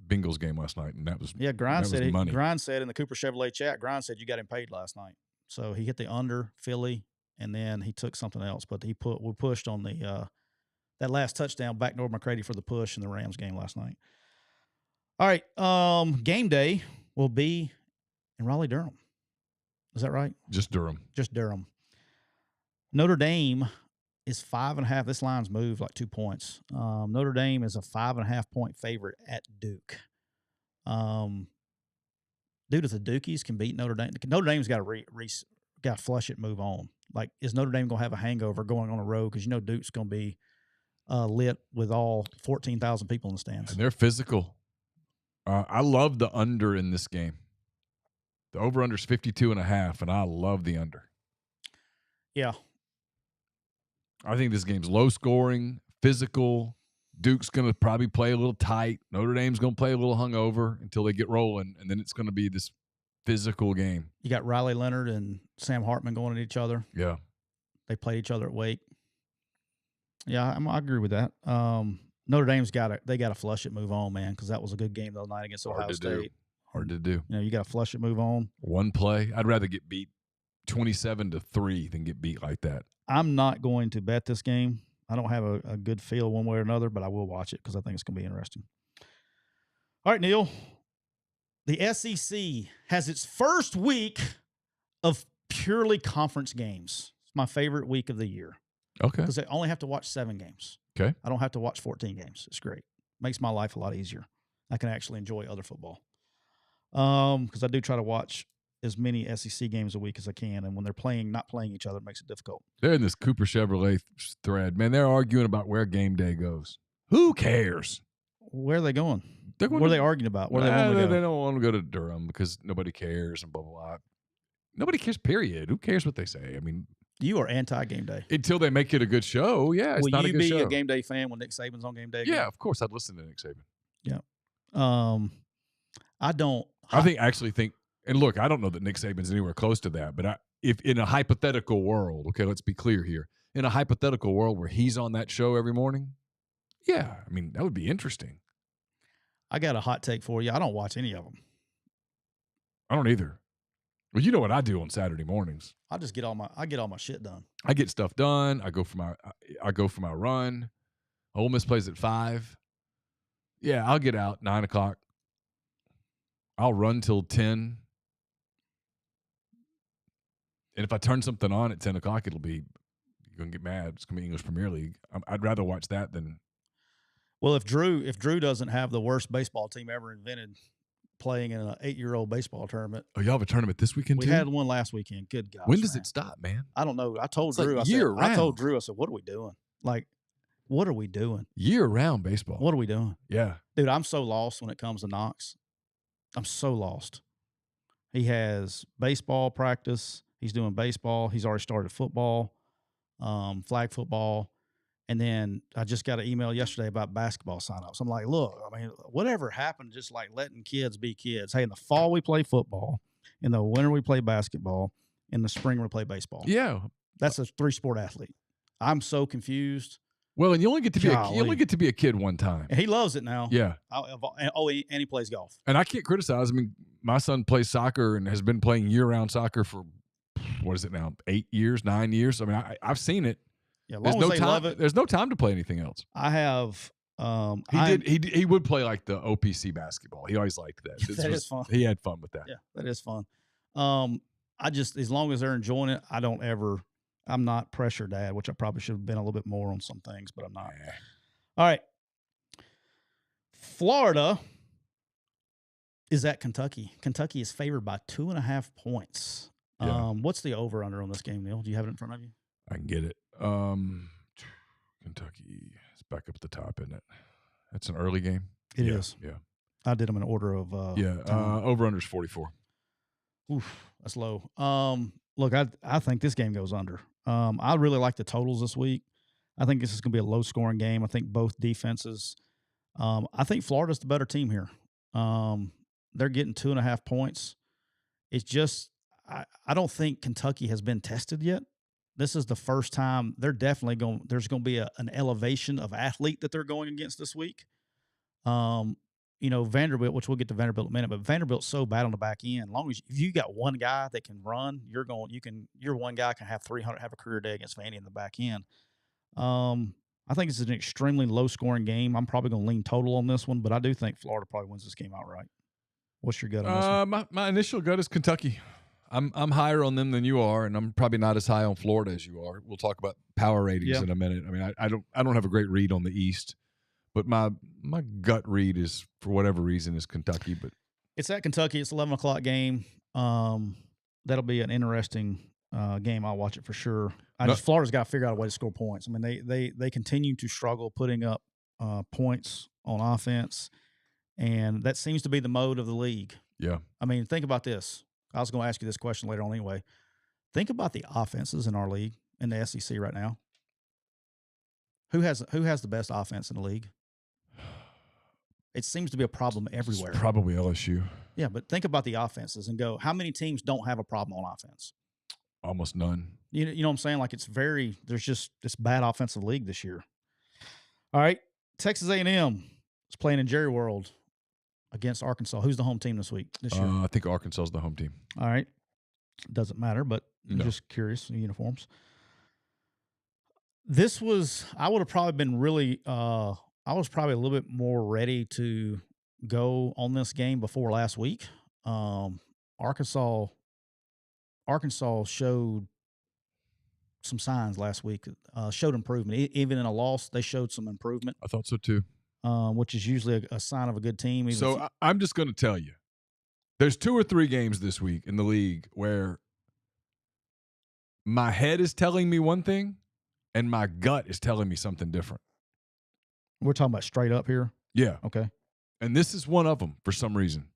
Bengals game last night, and that was Grind said money. Grind said in the Cooper Chevrolet chat, Grind said you got him paid last night. So he hit the under Philly, and then he took something else. But we pushed on the that last touchdown, backdoor McCready for the push in the Rams game last night. All right, game day will be in Raleigh-Durham. Is that right? Just Durham. Just Durham. Notre Dame is 5.5. This line's moved like 2 points. Notre Dame is a 5.5-point favorite at Duke. Dude, if the Dukies can beat Notre Dame, Notre Dame's got to flush it, move on. Like, is Notre Dame going to have a hangover going on a road? Because Duke's going to be lit with all 14,000 people in the stands. And they're physical. I love the under in this game. The over-under is 52.5, and I love the under. Yeah. I think this game's low scoring, physical. Duke's going to probably play a little tight. Notre Dame's going to play a little hungover until they get rolling, and then it's going to be this physical game. You got Riley Leonard and Sam Hartman going at each other. Yeah. They play each other at Wake. Yeah, I agree with that. Notre Dame's got to flush it, move on, man, because that was a good game the other night against Ohio State. Hard to do. You got to flush it, move on. One play. I'd rather get beat 27-3 than get beat like that. I'm not going to bet this game. I don't have a good feel one way or another, but I will watch it because I think it's going to be interesting. All right, Neal. The SEC has its first week of purely conference games. It's my favorite week of the year. Okay. Because I only have to watch 7 games. Okay. I don't have to watch 14 games. It's great. Makes my life a lot easier. I can actually enjoy other football. Because I do try to watch as many SEC games a week as I can, and when they're not playing each other, it makes it difficult. They're in this Cooper Chevrolet thread. Man, they're arguing about where game day goes. Who cares? Where are they going? What are they arguing about? Where they go? They don't want to go to Durham because nobody cares and blah, blah, blah. Nobody cares, period. Who cares what they say? I mean, you are anti-game day. Until they make it a good show, yeah, it's not a good show. Will you be a game day fan when Nick Saban's on game day again? Yeah, of course. I'd listen to Nick Saban. Yeah. I don't. Actually think, and look, I don't know that Nick Saban's anywhere close to that, but if in a hypothetical world, okay, let's be clear here. In a hypothetical world where he's on that show every morning, yeah, I mean, that would be interesting. I got a hot take for you. I don't watch any of them. I don't either. Well, you know what I do on Saturday mornings. I get all my shit done. I get stuff done. I go for my run. Ole Miss plays at 5. Yeah, I'll get out 9 o'clock. I'll run till 10. And if I turn something on at 10 o'clock, you're going to get mad. It's going to be English Premier League. I'd rather watch that than. Well, if Drew doesn't have the worst baseball team ever invented playing in an 8-year-old baseball tournament. Oh, y'all have a tournament this weekend too? We had one last weekend. Good gosh. When does it stop, man? I don't know. I told Drew, I said, what are we doing? Like, what are we doing? Year-round baseball. What are we doing? Yeah. Dude, I'm so lost when it comes to Knox. I'm so lost. He has baseball practice. He's doing baseball. He's already started football, flag football. And then I just got an email yesterday about basketball signups. I'm like, look, I mean, whatever happened, just like letting kids be kids. Hey, in the fall we play football. In the winter we play basketball. in the spring when we play baseball. Yeah. That's a 3-sport athlete. I'm so confused. Well, and you only get to be a kid one time. And he loves it now. Yeah. And he plays golf. And I can't criticize. I mean, my son plays soccer and has been playing year-round soccer for, what is it now, 8 years, 9 years? I mean, I've seen it. Yeah, as long as they love it. There's no time to play anything else. I have. He would play like the OPC basketball. He always liked that. That is fun. He had fun with that. Yeah, that is fun. I just, as long as they're enjoying it, I'm not pressure dad, which I probably should have been a little bit more on some things, but I'm not. All right. Florida is at Kentucky. Kentucky is favored by 2.5 points. Yeah. What's the over-under on this game, Neal? Do you have it in front of you? I can get it. Kentucky is back up at the top, isn't it? That's an early game. It is. Yeah. I did them in order of over-under is 44. Oof, that's low. Look, I think this game goes under. I really like the totals this week. I think this is going to be a low-scoring game. I think both defenses. I think Florida's the better team here. They're getting 2.5 points. It's just I don't think Kentucky has been tested yet. This is the first time they're definitely going. There's going to be an elevation of athlete that they're going against this week. Vanderbilt, which we'll get to Vanderbilt in a minute, but Vanderbilt's so bad on the back end. As long as if you got one guy that can run, your one guy can have 300, have a career day against Vandy in the back end. I think it's an extremely low-scoring game. I'm probably going to lean total on this one, but I do think Florida probably wins this game outright. What's your gut on this one? My initial gut is Kentucky. I'm higher on them than you are, and I'm probably not as high on Florida as you are. We'll talk about power ratings in a minute. I mean, I don't have a great read on the East, but my gut read is, for whatever reason, is Kentucky. But it's at Kentucky. It's 11 o'clock game. That'll be an interesting game. I'll watch it for sure. Florida's got to figure out a way to score points. I mean, they continue to struggle putting up points on offense, and that seems to be the mode of the league. Yeah. I mean, think about this. I was going to ask you this question later on anyway. Think about the offenses in our league, in the SEC right now. Who has the best offense in the league? It seems to be a problem everywhere. It's probably LSU. Yeah, but think about the offenses and go, how many teams don't have a problem on offense? Almost none. You know what I'm saying? Like there's just this bad offensive league this year. All right, Texas A&M is playing in Jerry World against Arkansas. Who's the home team this year? I think Arkansas is the home team. All right. Doesn't matter, but I'm just curious, the uniforms. I would have probably been really, I was probably a little bit more ready to go on this game before last week. Arkansas showed some signs last week, showed improvement. Even in a loss, they showed some improvement. I thought so too. Which is usually a sign of a good team. I'm just going to tell you, there's 2 or 3 games this week in the league where my head is telling me one thing and my gut is telling me something different. We're talking about straight up here? Yeah. Okay. And this is one of them for some reason.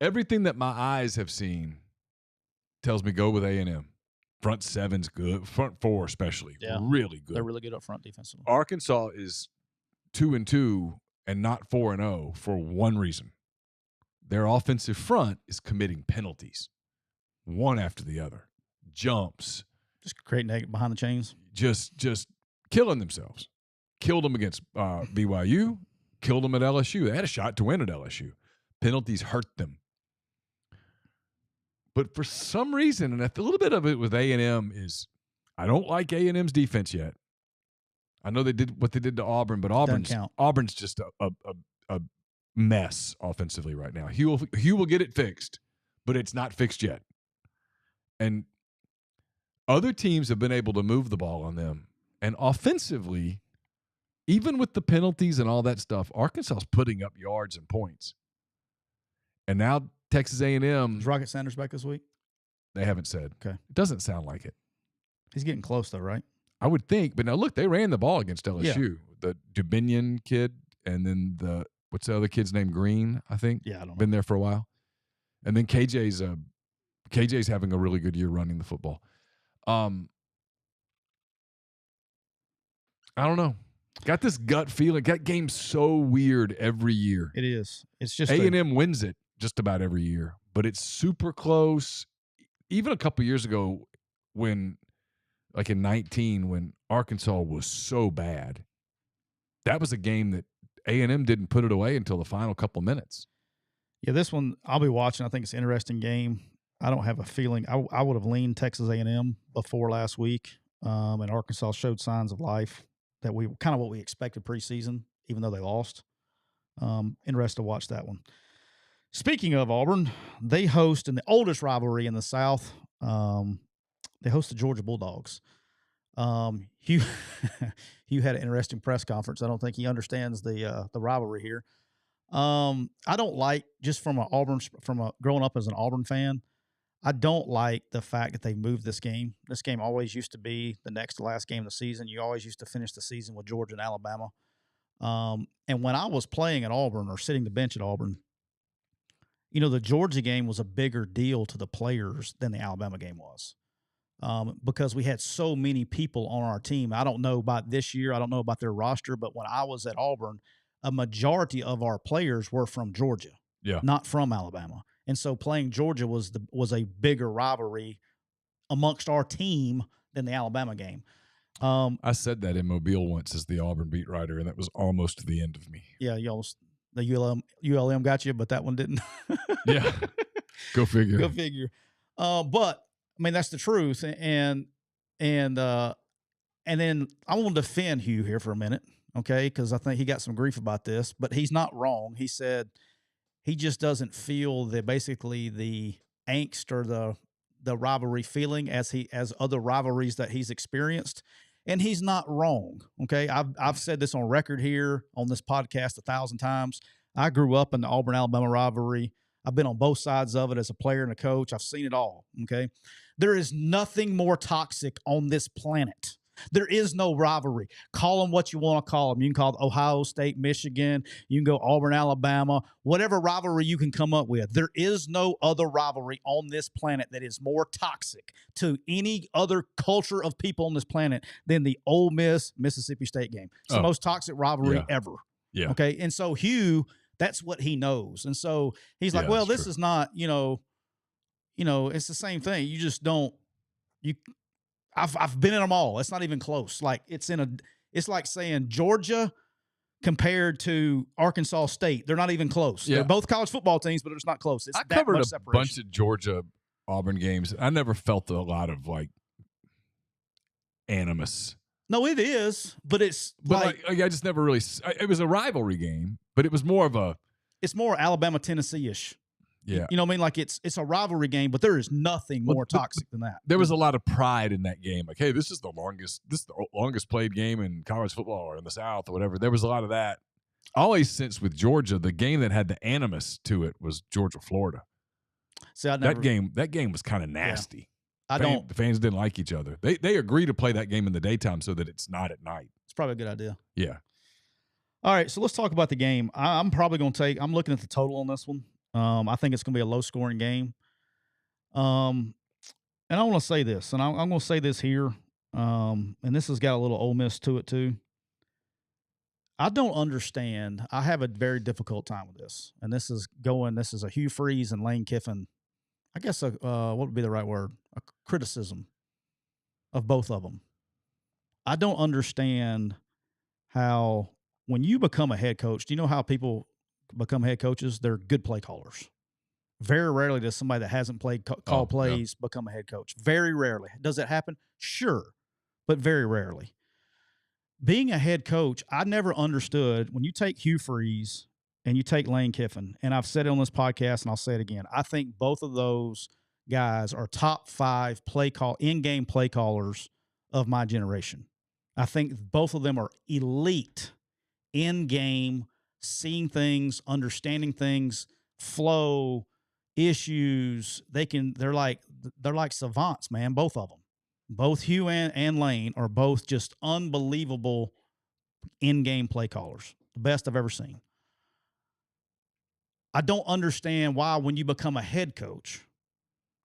Everything that my eyes have seen tells me go with A&M. Front 7's good. Front 4 especially. Yeah. Really good. They're really good up front defensively. Arkansas is 2-2 and not 4-0 for one reason. Their offensive front is committing penalties, one after the other, jumps, just creating behind the chains, just killing themselves. Killed them against BYU, killed them at LSU. They had a shot to win at LSU. Penalties hurt them. But for some reason, and a little bit of it with A&M is, I don't like A&M's defense yet. I know they did what they did to Auburn, but Auburn's just a mess offensively right now. Hugh will get it fixed, but it's not fixed yet. And other teams have been able to move the ball on them. And offensively, even with the penalties and all that stuff, Arkansas's putting up yards and points. And now Texas A&M. Is Rocket Sanders back this week? They haven't said. Okay. It doesn't sound like it. He's getting close, though, right? I would think. But now, look, they ran the ball against LSU. Yeah. The Dubinion kid and then what's the other kid's name? Green, I think. Yeah, I don't know. Been there for a while. And then KJ's having a really good year running the football. I don't know. Got this gut feeling. That game's so weird every year. It is. It's just A&M wins it just about every year, but it's super close. even a couple years ago when, like in 19, when Arkansas was so bad, that was a game that A&M didn't put it away until the final couple minutes. Yeah, this one I'll be watching. I think it's an interesting game. I don't have a feeling. I would have leaned Texas A&M before last week, and Arkansas showed signs of life that we kind of what we expected preseason, even though they lost. Interested to watch that one. Speaking of Auburn, they host in the oldest rivalry in the South. They host the Georgia Bulldogs. Hugh Hugh had an interesting press conference. I don't think he understands the rivalry here. I don't like, just from a growing up as an Auburn fan, I don't like the fact that they moved this game. This game always used to be the next to last game of the season. You always used to finish the season with Georgia and Alabama. And when I was playing at Auburn or sitting the bench at Auburn, the Georgia game was a bigger deal to the players than the Alabama game was. Because we had so many people on our team. I don't know about this year. I don't know about their roster, but when I was at Auburn, a majority of our players were from Georgia, not from Alabama. And so playing Georgia was a bigger rivalry amongst our team than the Alabama game. I said that in Mobile once as the Auburn beat writer, and that was almost the end of me. Yeah, the ULM got you, but that one didn't. Yeah, go figure. Go figure. But I mean, that's the truth. And then I want to defend Hugh here for a minute, okay? Because I think he got some grief about this, but he's not wrong. He said he just doesn't feel basically the angst or the rivalry feeling as other rivalries that he's experienced. And he's not wrong. Okay. I've said this on record here on this podcast 1,000 times. I grew up in the Auburn-Alabama rivalry. I've been on both sides of it as a player and a coach. I've seen it all. Okay. There is nothing more toxic on this planet. There is no rivalry. Call them what you want to call them. You can call it Ohio State, Michigan. You can go Auburn, Alabama, whatever rivalry you can come up with. There is no other rivalry on this planet that is more toxic to any other culture of people on this planet than the Ole Miss Mississippi State game. It's the most toxic rivalry ever. Yeah. Okay. And so Hugh, that's what he knows. And so he's like, well, this is not, it's the same thing. You just don't, I've been in them all. It's not even close. Like it's like saying Georgia compared to Arkansas State. They're not even close. Yeah. They're both college football teams, but it's not close. It's I covered a bunch of Georgia Auburn games. I never felt a lot of like animus. No, it is, but it's I just never really. It was a rivalry game, but it was more of it's more Alabama Tennessee-ish. Yeah. You know what I mean? Like it's a rivalry game, but there is nothing more toxic than that. There was a lot of pride in that game. Like, hey, this is the longest played game in college football or in the South or whatever. There was a lot of that. I always sensed with Georgia, the game that had the animus to it was Georgia-Florida. See, that game was kind of nasty. Yeah. The fans didn't like each other. They agree to play that game in the daytime so that it's not at night. It's probably a good idea. Yeah. All right, so let's talk about the game. I'm probably going to I'm looking at the total on this one. I think it's going to be a low-scoring game. And I want to say this, and I'm going to say this here, and this has got a little Ole Miss to it too. I don't understand. I have a very difficult time with this, and this is a Hugh Freeze and Lane Kiffin, I guess what would be the right word? A criticism of both of them. I don't understand how when you become a head coach, do you know how people become head coaches? They're good play callers. Very rarely does somebody that hasn't played call plays become a head coach. Very rarely. Does it happen? Sure, but very rarely. Being a head coach, I never understood when you take Hugh Freeze and you take Lane Kiffin, and I've said it on this podcast and I'll say it again. I think both of those guys are top 5 in-game play callers of my generation. I think both of them are elite in-game, seeing things, understanding things, flow, issues. They're like savants, man. Both of them, both Hugh and Lane are both just unbelievable in-game play callers. The best I've ever seen. I don't understand why when you become a head coach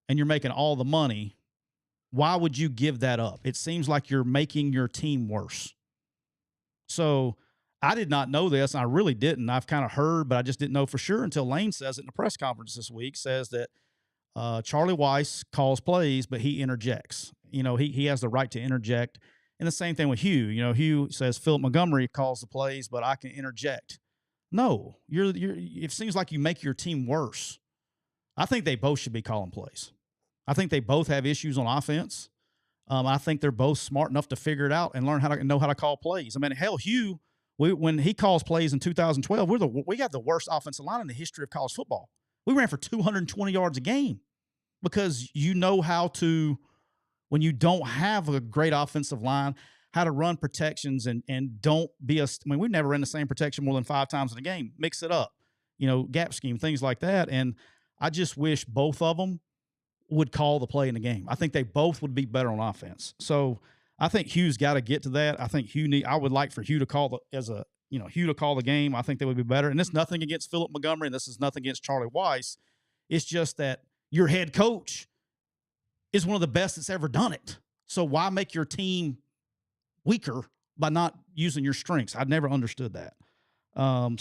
and you're making all the money, why would you give that up? It seems like you're making your team worse. So I did not know this. I really didn't. I've kind of heard, but I just didn't know for sure until Lane says it in a press conference this week, says that Charlie Weiss calls plays, but he interjects. He has the right to interject. And the same thing with Hugh. Hugh says Philip Montgomery calls the plays, but I can interject. No, it seems like you make your team worse. I think they both should be calling plays. I think they both have issues on offense. I think they're both smart enough to figure it out and learn how to call plays. I mean, hell, Hugh, when he calls plays in 2012, we got the worst offensive line in the history of college football. We ran for 220 yards a game because how to, when you don't have a great offensive line, how to run protections and don't be we've never ran the same protection more than 5 times in a game. Mix it up, gap scheme, things like that. And I just wish both of them would call the play in the game. I think they both would be better on offense. So I think Hugh's got to get to that. I think I would like for Hugh to call Hugh to call the game. I think that would be better. And it's nothing against Philip Montgomery, and this is nothing against Charlie Weiss. It's just that your head coach is one of the best that's ever done it. So why make your team weaker by not using your strengths? I never understood that.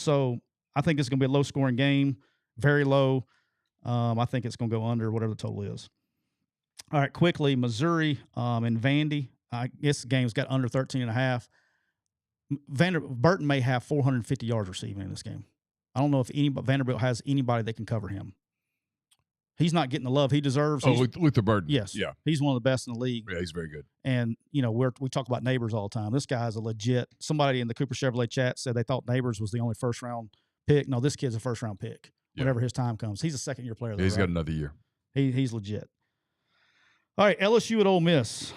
So I think it's going to be a low-scoring game, very low. I think it's going to go under whatever the total is. All right, quickly, Missouri and Vandy. I guess the game's got under 13.5. Burton may have 450 yards receiving in this game. I don't know if Vanderbilt has anybody that can cover him. He's not getting the love he deserves. Luther Burden. Yes. Yeah. He's one of the best in the league. Yeah, he's very good. And, we talk about Neighbors all the time. This guy's a legit – somebody in the Cooper Chevrolet chat said they thought Neighbors was the only first-round pick. No, this kid's a first-round pick. Whenever his time comes. He's a second-year player. Yeah, he's got another year. He's legit. All right, LSU at Ole Miss.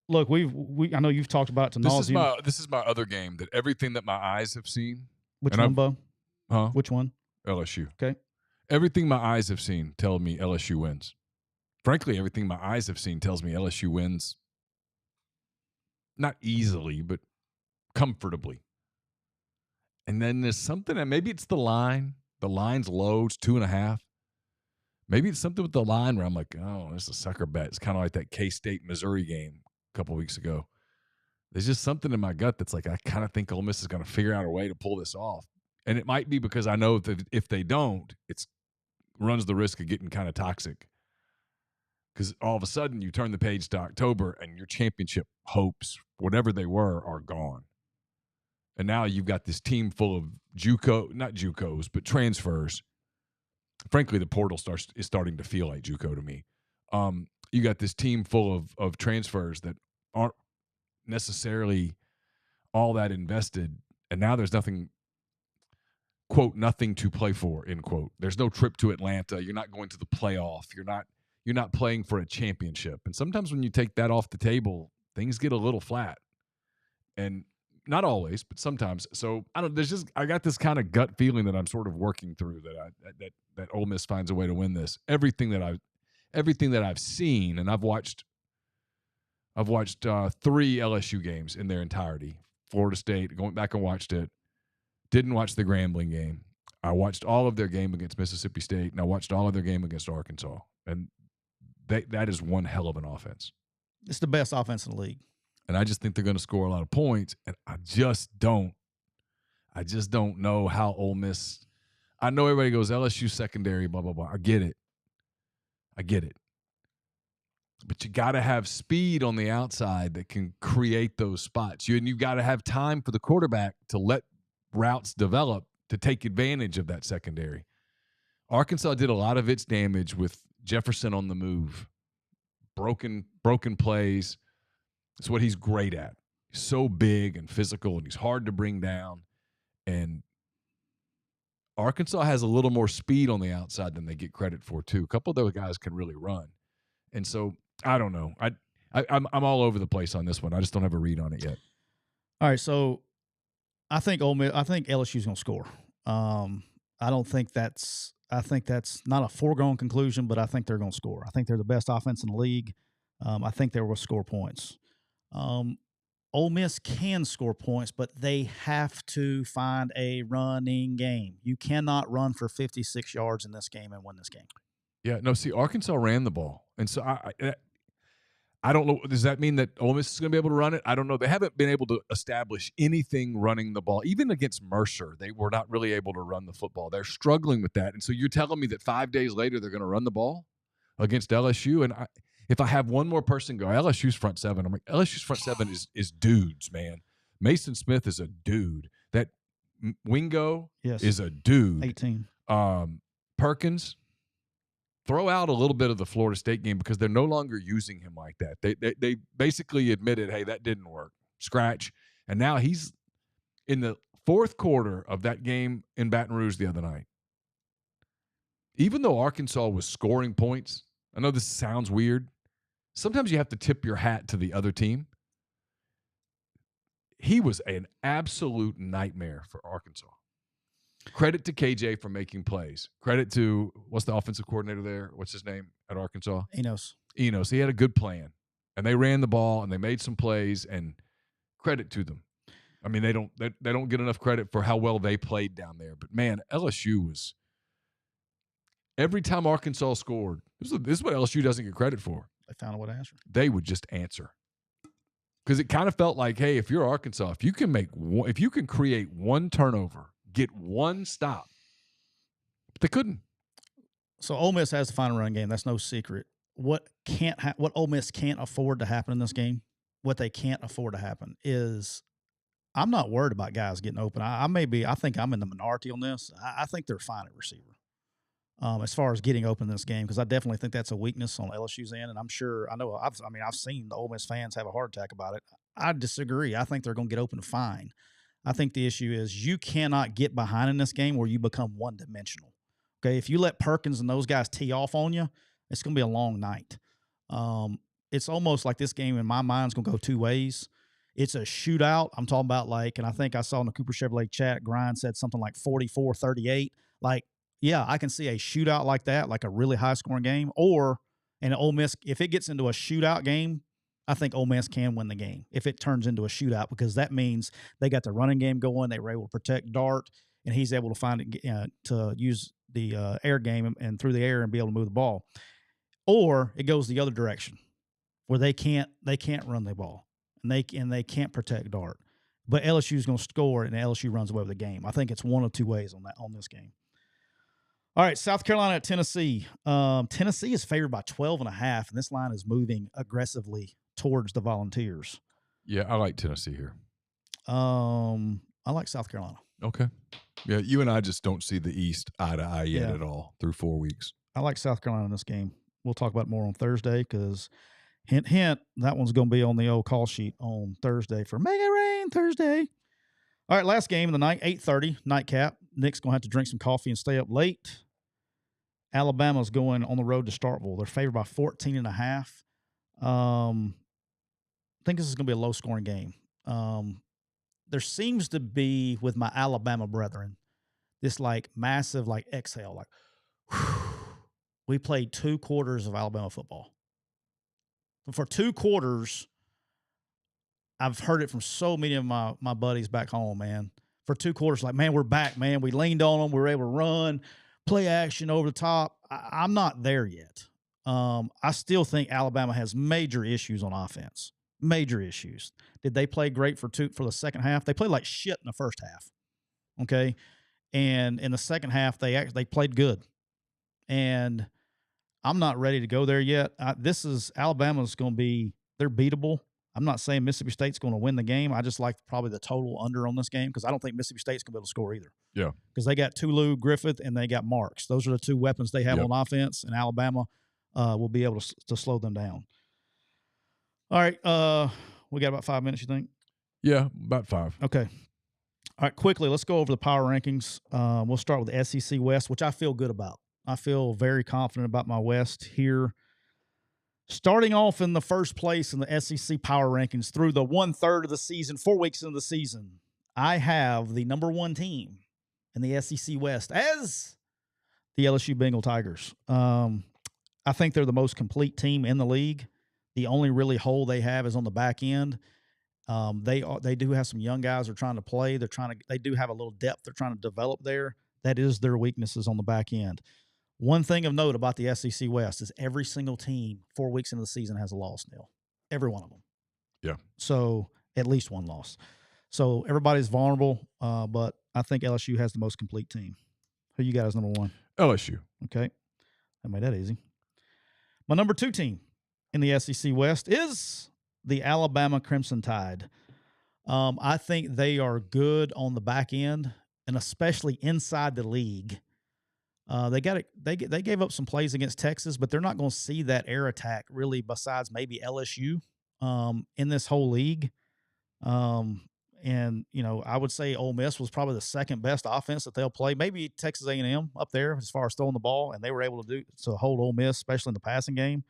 Look, I know you've talked about it to nauseam. This is my other game that everything that my eyes have seen. Which one, Bo? Huh? Which one? LSU. Okay. Everything my eyes have seen tells me LSU wins. Frankly, everything my eyes have seen tells me LSU wins. Not easily, but comfortably. And then there's something, and maybe it's the line. The line's low, it's 2.5. Maybe it's something with the line where I'm like, oh, this is a sucker bet. It's kind of like that K-State Missouri game a couple weeks ago. There's just something in my gut that's like, I kind of think Ole Miss is going to figure out a way to pull this off. And it might be because I know that if they don't, it runs the risk of getting kind of toxic. Because all of a sudden you turn the page to October and your championship hopes, whatever they were, are gone. And now you've got this team full of not JUCOs, but transfers. Frankly, the portal is starting to feel like JUCO to me. You got this team full of transfers that aren't necessarily all that invested, and now there's nothing, quote, nothing to play for, end quote. There's no trip to Atlanta. You're not going to the playoff. You're not playing for a championship. And sometimes when you take that off the table, things get a little flat. And not always, but sometimes. So I got this kind of gut feeling that I'm sort of working through that Ole Miss finds a way to win this. Everything that I've seen, and I've watched 3 LSU games in their entirety. Florida State, going back and watched it. Didn't watch the Grambling game. I watched all of their game against Mississippi State, and I watched all of their game against Arkansas. And that is one hell of an offense. It's the best offense in the league. And I just think they're going to score a lot of points. And I just don't know how Ole Miss. I know everybody goes LSU secondary, blah, blah, blah. I get it. But you got to have speed on the outside that can create those spots. You got to have time for the quarterback to let routes develop to take advantage of that secondary. Arkansas did a lot of its damage with Jefferson on the move, broken plays. It's what he's great at. He's so big and physical, and he's hard to bring down. And Arkansas has a little more speed on the outside than they get credit for, too. A couple of those guys can really run. And so, I don't know. I'm all over the place on this one. I just don't have a read on it yet. All right, so I think LSU's going to score. I think that's not a foregone conclusion, but I think they're going to score. I think they're the best offense in the league. I think they will score points. Ole Miss can score points, but they have to find a running game. You cannot run for 56 yards in this game and win this game. Yeah, no, see, Arkansas ran the ball. And so I don't know. Does that mean that Ole Miss is going to be able to run it? I don't know. They haven't been able to establish anything running the ball. Even against Mercer, they were not really able to run the football. They're struggling with that. And so you're telling me that 5 days later they're going to run the ball against LSU? And if I have one more person go, LSU's front seven, I'm like, LSU's front seven is dudes, man. Mason Smith is a dude. That Wingo is a dude. 18. Perkins, throw out a little bit of the Florida State game because they're no longer using him like that. They basically admitted, hey, that didn't work. Scratch. And now he's in the fourth quarter of that game in Baton Rouge the other night. Even though Arkansas was scoring points, I know this sounds weird. Sometimes you have to tip your hat to the other team. He was an absolute nightmare for Arkansas. Credit to KJ for making plays. Credit to, what's the offensive coordinator there? What's his name at Arkansas? Enos. He had a good plan. And they ran the ball and they made some plays, and credit to them. I mean, they don't get enough credit for how well they played down there. But man, LSU was, every time Arkansas scored, this is what LSU doesn't get credit for. They found a way to answer. They would just answer. Because it kind of felt like, hey, if you're Arkansas, if you can create one turnover, get one stop. But they couldn't. So Ole Miss has to find a run game. That's no secret. What Ole Miss can't afford to happen in this game, what they can't afford to happen is, I'm not worried about guys getting open. I think I'm in the minority on this. I think they're fine at receiver. As far as getting open in this game, because I definitely think that's a weakness on LSU's end, and I've seen the Ole Miss fans have a heart attack about it. I disagree. I think they're going to get open fine. I think the issue is you cannot get behind in this game where you become one-dimensional. Okay, if you let Perkins and those guys tee off on you, it's going to be a long night. It's almost like this game in my mind is going to go two ways. It's a shootout. I'm talking about and I think I saw in the Cooper Chevrolet chat, Grind said something like 44-38. Yeah, I can see a shootout like that, like a really high-scoring game. And Ole Miss, if it gets into a shootout game, I think Ole Miss can win the game if it turns into a shootout, because that means they got the running game going. They were able to protect Dart, and he's able to find it to use the air game and through the air and be able to move the ball. Or it goes the other direction, where they can't run the ball and they can't protect Dart. But LSU is going to score, and LSU runs away with the game. I think it's one of two ways on this game. All right, South Carolina at Tennessee. Tennessee is favored by 12.5, and this line is moving aggressively towards the Volunteers. Yeah, I like Tennessee here. I like South Carolina. Okay. Yeah, you and I just don't see the East eye to eye yet at all through 4 weeks. I like South Carolina in this game. We'll talk about it more on Thursday because, hint, hint, that one's going to be on the old call sheet on Thursday for Make It Rain Thursday. All right, last game of the night, 8:30, nightcap. Nick's going to have to drink some coffee and stay up late. Alabama's going on the road to Starkville. They're favored by 14.5. I think this is going to be a low-scoring game. There seems to be, with my Alabama brethren, this massive exhale, whew. We played 2 quarters of Alabama football. For 2 quarters, I've heard it from so many of my buddies back home, man. For 2 quarters, man, we're back, man. We leaned on them. We were able to run, play action over the top. I'm not there yet. I still think Alabama has major issues on offense. Major issues. Did they play great for the second half? They played like shit in the first half. Okay. And in the second half, they played good. And I'm not ready to go there yet. Alabama's going to be, they're beatable. I'm not saying Mississippi State's going to win the game. I just like probably the total under on this game because I don't think Mississippi State's going to be able to score either. Yeah. Because they got Tulu, Griffith, and they got Marks. Those are the 2 weapons they have on offense, and Alabama will be able to slow them down. All right. We got about 5 minutes, you think? Yeah, about 5. Okay. All right, quickly, let's go over the power rankings. We'll start with the SEC West, which I feel good about. I feel very confident about my West here. Starting off in the first place in the SEC power rankings through the 1/3 of the season, 4 weeks into the season, I have the number 1 team in the SEC West as the LSU Bengal Tigers. I think they're the most complete team in the league. The only really hole they have is on the back end. They do have some young guys who are trying to play. They do have a little depth they're trying to develop there. That is their weaknesses on the back end. One thing of note about the SEC West is every single team 4 weeks into the season has a loss, Neal. every one of them. Yeah. So at least one loss. So everybody's vulnerable, but I think LSU has the most complete team. Who you got as number one? LSU. Okay. I made that easy. My number 2 team in the SEC West is the Alabama Crimson Tide. I think they are good on the back end, and especially inside the league. They gave up some plays against Texas, but they're not going to see that air attack really besides maybe LSU in this whole league. And I would say Ole Miss was probably the second best offense that they'll play. Maybe Texas A&M up there as far as throwing the ball, and they were able to hold Ole Miss, especially in the passing game.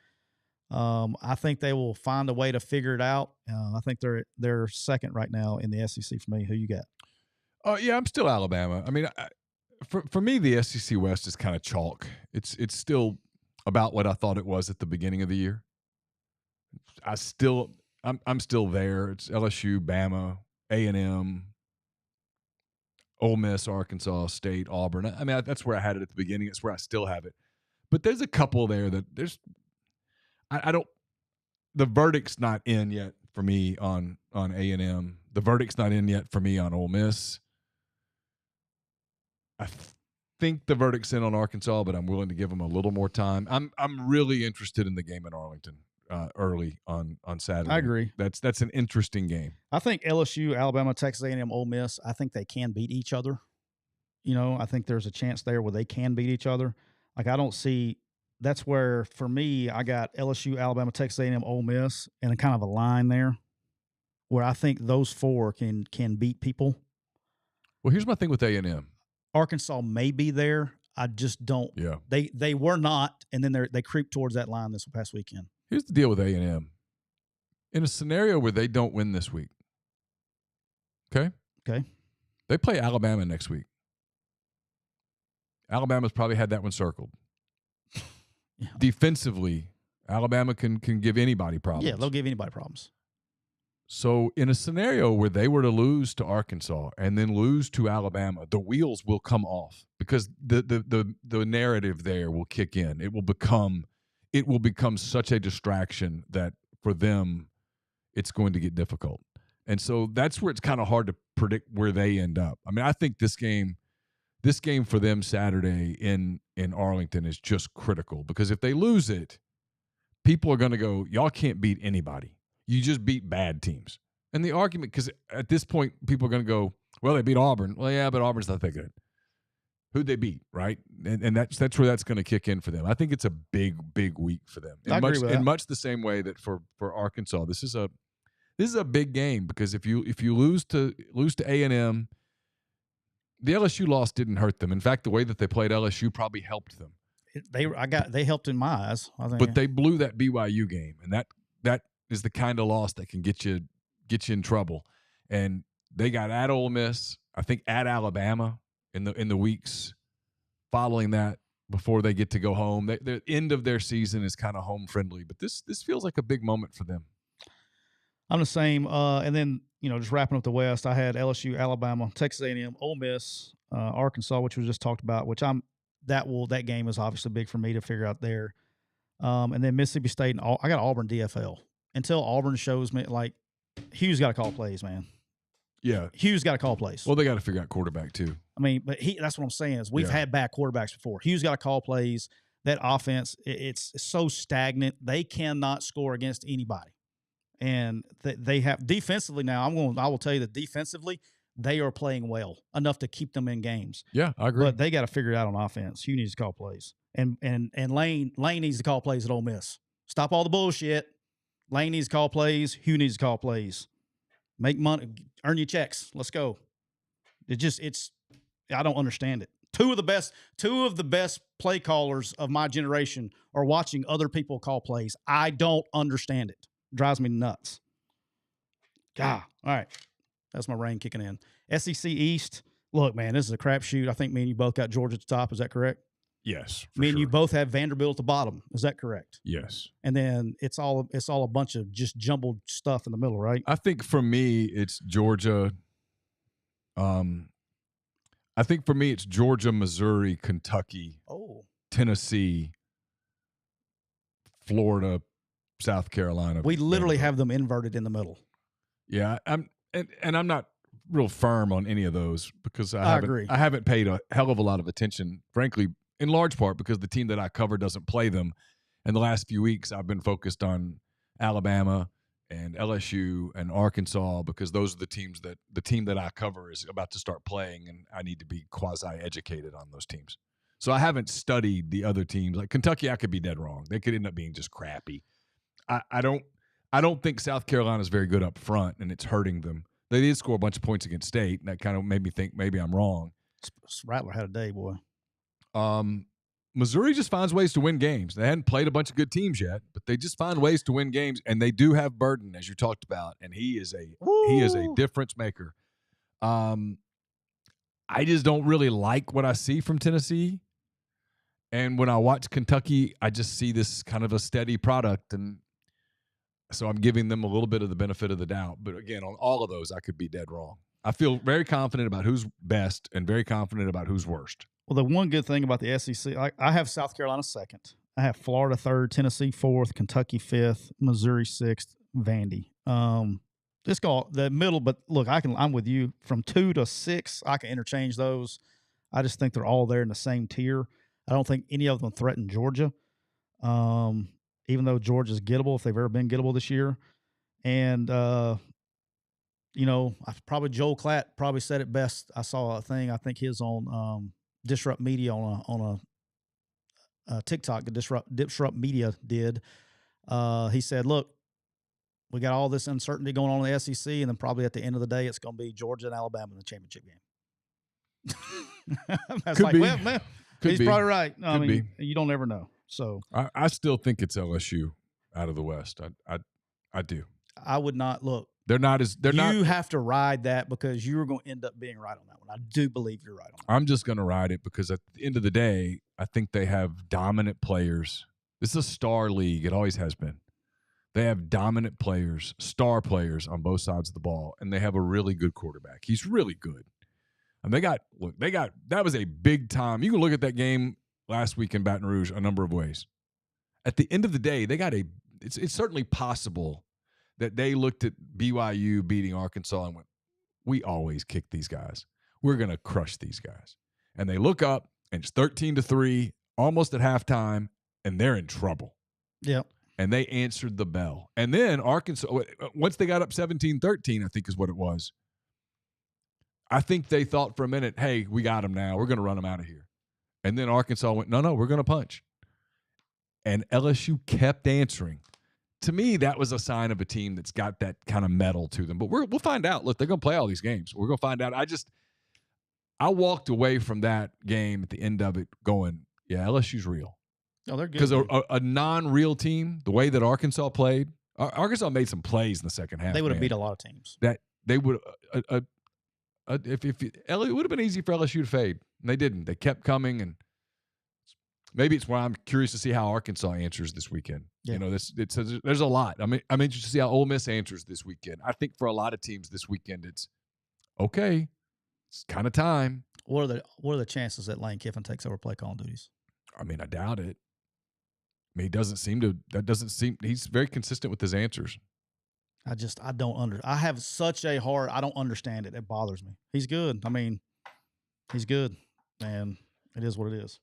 I think they will find a way to figure it out. I think they're second right now in the SEC for me. Who you got? Yeah, I'm still Alabama. I mean, for me, the SEC West is kind of chalk. It's still about what I thought it was at the beginning of the year. I'm still there. It's LSU, Bama, A&M, Ole Miss, Arkansas State, Auburn. I mean, that's where I had it at the beginning. It's where I still have it. But there's a couple there that I don't. The verdict's not in yet for me on A&M. The verdict's not in yet for me on Ole Miss. I think the verdict's in on Arkansas, but I'm willing to give them a little more time. I'm really interested in the game in Arlington early on Saturday. I agree. That's an interesting game. I think LSU, Alabama, Texas A&M, Ole Miss, I think they can beat each other. I think there's a chance there where they can beat each other. Like, I don't see – that's where, for me, I got LSU, Alabama, Texas A&M, Ole Miss, and a kind of a line there where I think those 4 can beat people. Well, here's my thing with A&M. Arkansas may be there. I just don't. Yeah. They were not, and then they creep towards that line this past weekend. Here's the deal with A&M. In a scenario where they don't win this week, okay, they play Alabama next week. Alabama's probably had that one circled. Yeah. Defensively, Alabama can give anybody problems. Yeah, they'll give anybody problems. So in a scenario where they were to lose to Arkansas and then lose to Alabama, the wheels will come off because the narrative there will kick in. It will become such a distraction that for them it's going to get difficult. And so that's where it's kind of hard to predict where they end up. I mean, I think this game for them Saturday in Arlington is just critical because if they lose it, people are going to go, y'all can't beat anybody. You just beat bad teams. And the argument, because at this point, people are going to go, well, they beat Auburn. Well, yeah, but Auburn's not that good. Who'd they beat, right? And that's where that's going to kick in for them. I think it's a big, big week for them. I agree with that. In much the same way that for Arkansas, this is a big game because if you lose to A&M, the LSU loss didn't hurt them. In fact, the way that they played LSU probably helped them. They helped in my eyes. I think. But they blew that BYU game, and that is the kind of loss that can get you in trouble. And they got at Ole Miss, I think at Alabama in the weeks following that before they get to go home. The end of their season is kind of home friendly, but this feels like a big moment for them. I'm the same. And then, just wrapping up the West, I had LSU, Alabama, Texas A&M, Ole Miss, Arkansas, which we just talked about, which that game is obviously big for me to figure out there. And then Mississippi State, and I got Auburn DFL. Until Auburn shows me, like, Hughes got to call plays, man. Yeah. Hughes got to call plays. Well, they got to figure out quarterback, too. I mean, but that's what I'm saying is we've had bad quarterbacks before. Hughes got to call plays. That offense, it's so stagnant. They cannot score against anybody. And they have defensively now, I will tell you that defensively, they are playing well enough to keep them in games. Yeah, I agree. But they got to figure it out on offense. Hughes needs to call plays. And Lane needs to call plays at Ole Miss. Stop all the bullshit. Lane needs to call plays. Hugh needs to call plays. Make money. Earn your checks. Let's go. I don't understand it. Two of the best play callers of my generation are watching other people call plays. I don't understand it. Drives me nuts. God. All right. That's my rain kicking in. SEC East. Look, man, this is a crapshoot. I think me and you both got Georgia at the top. Is that correct? Yes. Me and you both have Vanderbilt at the bottom. Is that correct? Yes. And then it's all a bunch of just jumbled stuff in the middle, right? I think for me it's Georgia. I think for me it's Georgia, Missouri, Kentucky, Tennessee, Florida, South Carolina. We literally have them inverted in the middle. Yeah, I'm not real firm on any of those because I agree. haven't paid a hell of a lot of attention, frankly, in large part because the team that I cover doesn't play them. And the last few weeks, I've been focused on Alabama and LSU and Arkansas because those are the team that I cover is about to start playing, and I need to be quasi-educated on those teams. So I haven't studied the other teams. Like Kentucky, I could be dead wrong. They could end up being just crappy. I don't think South Carolina is very good up front, and it's hurting them. They did score a bunch of points against State, and that kind of made me think maybe I'm wrong. Rattler had a day, boy. Missouri just finds ways to win games. They hadn't played a bunch of good teams yet, but they just find ways to win games, and they do have Burden, as you talked about, and he is a difference maker. I just don't really like what I see from Tennessee, and when I watch Kentucky, I just see this kind of a steady product, and so I'm giving them a little bit of the benefit of the doubt. But again, on all of those, I could be dead wrong. I feel very confident about who's best and very confident about who's worst. Well, the one good thing about the SEC, I have South Carolina second. I have Florida third, Tennessee fourth, Kentucky fifth, Missouri sixth, Vandy. Just go the middle, but look, I'm with you from 2 to 6. I can interchange those. I just think they're all there in the same tier. I don't think any of them threaten Georgia, even though Georgia's gettable if they've ever been gettable this year. And probably Joel Klatt probably said it best. I saw a thing. I think his on Disrupt Media on a TikTok that Disrupt Media did. He said, "Look, we got all this uncertainty going on in the SEC, and then probably at the end of the day, it's going to be Georgia and Alabama in the championship game." That's Could like, be. well, man, he's probably right. No, I mean, you don't ever know. So I still think it's LSU out of the West. I do. I would not look. You have to ride that because you're going to end up being right on that one. I do believe you're right on that. I'm just going to ride it because at the end of the day, I think they have dominant players. This is a star league. It always has been. They have dominant players, star players on both sides of the ball, and they have a really good quarterback. He's really good. And that was a big time. You can look at that game last week in Baton Rouge a number of ways. At the end of the day, it's certainly possible that they looked at BYU beating Arkansas and went, we always kick these guys. We're going to crush these guys. And they look up, and it's 13-3, almost at halftime, and they're in trouble. Yep. And they answered the bell. And then Arkansas, once they got up 17-13, I think is what it was, I think they thought for a minute, hey, we got them now. We're going to run them out of here. And then Arkansas went, no, we're going to punch. And LSU kept answering. To me, that was a sign of a team that's got that kind of metal to them. But we'll find out. Look, they're going to play all these games. We're going to find out. I walked away from that game at the end of it going, yeah, LSU's real. Oh, they're good. Because a non-real team, the way that Arkansas played, Arkansas made some plays in the second half. They would have beat a lot of teams. That they would it would have been easy for LSU to fade. And they didn't. They kept coming, and maybe it's why I'm curious to see how Arkansas answers this weekend. Yeah. There's a lot. I'm interested to see how Ole Miss answers this weekend. I think for a lot of teams this weekend, it's okay. It's kind of time. What are the chances that Lane Kiffin takes over play calling duties? I mean, I doubt it. I mean, he's very consistent with his answers. I don't understand it. It bothers me. He's good. I mean, he's good, and it is what it is.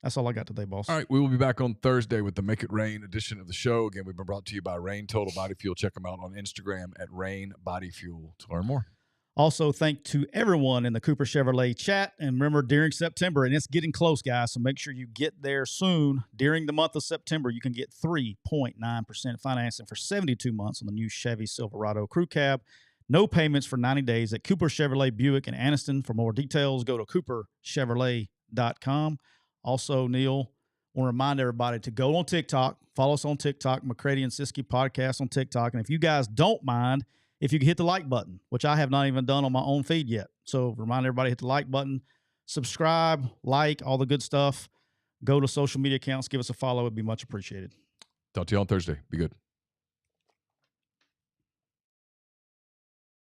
That's all I got today, boss. All right, we will be back on Thursday with the Make It Rain edition of the show. Again, we've been brought to you by Rain Total Body Fuel. Check them out on Instagram at Rain Body Fuel to learn more. Also, thank to everyone in the Cooper Chevrolet chat. And remember, during September, and it's getting close, guys, so make sure you get there soon. During the month of September, you can get 3.9% financing for 72 months on the new Chevy Silverado Crew Cab. No payments for 90 days at Cooper Chevrolet Buick in Anniston. For more details, go to cooperchevrolet.com. Also, Neal, I want to remind everybody to go on TikTok. Follow us on TikTok, McCready and Siskey Podcast on TikTok. And if you guys don't mind, if you can hit the like button, which I have not even done on my own feed yet. So remind everybody, hit the like button, subscribe, like, all the good stuff. Go to social media accounts, give us a follow. It'd be much appreciated. Talk to you on Thursday. Be good.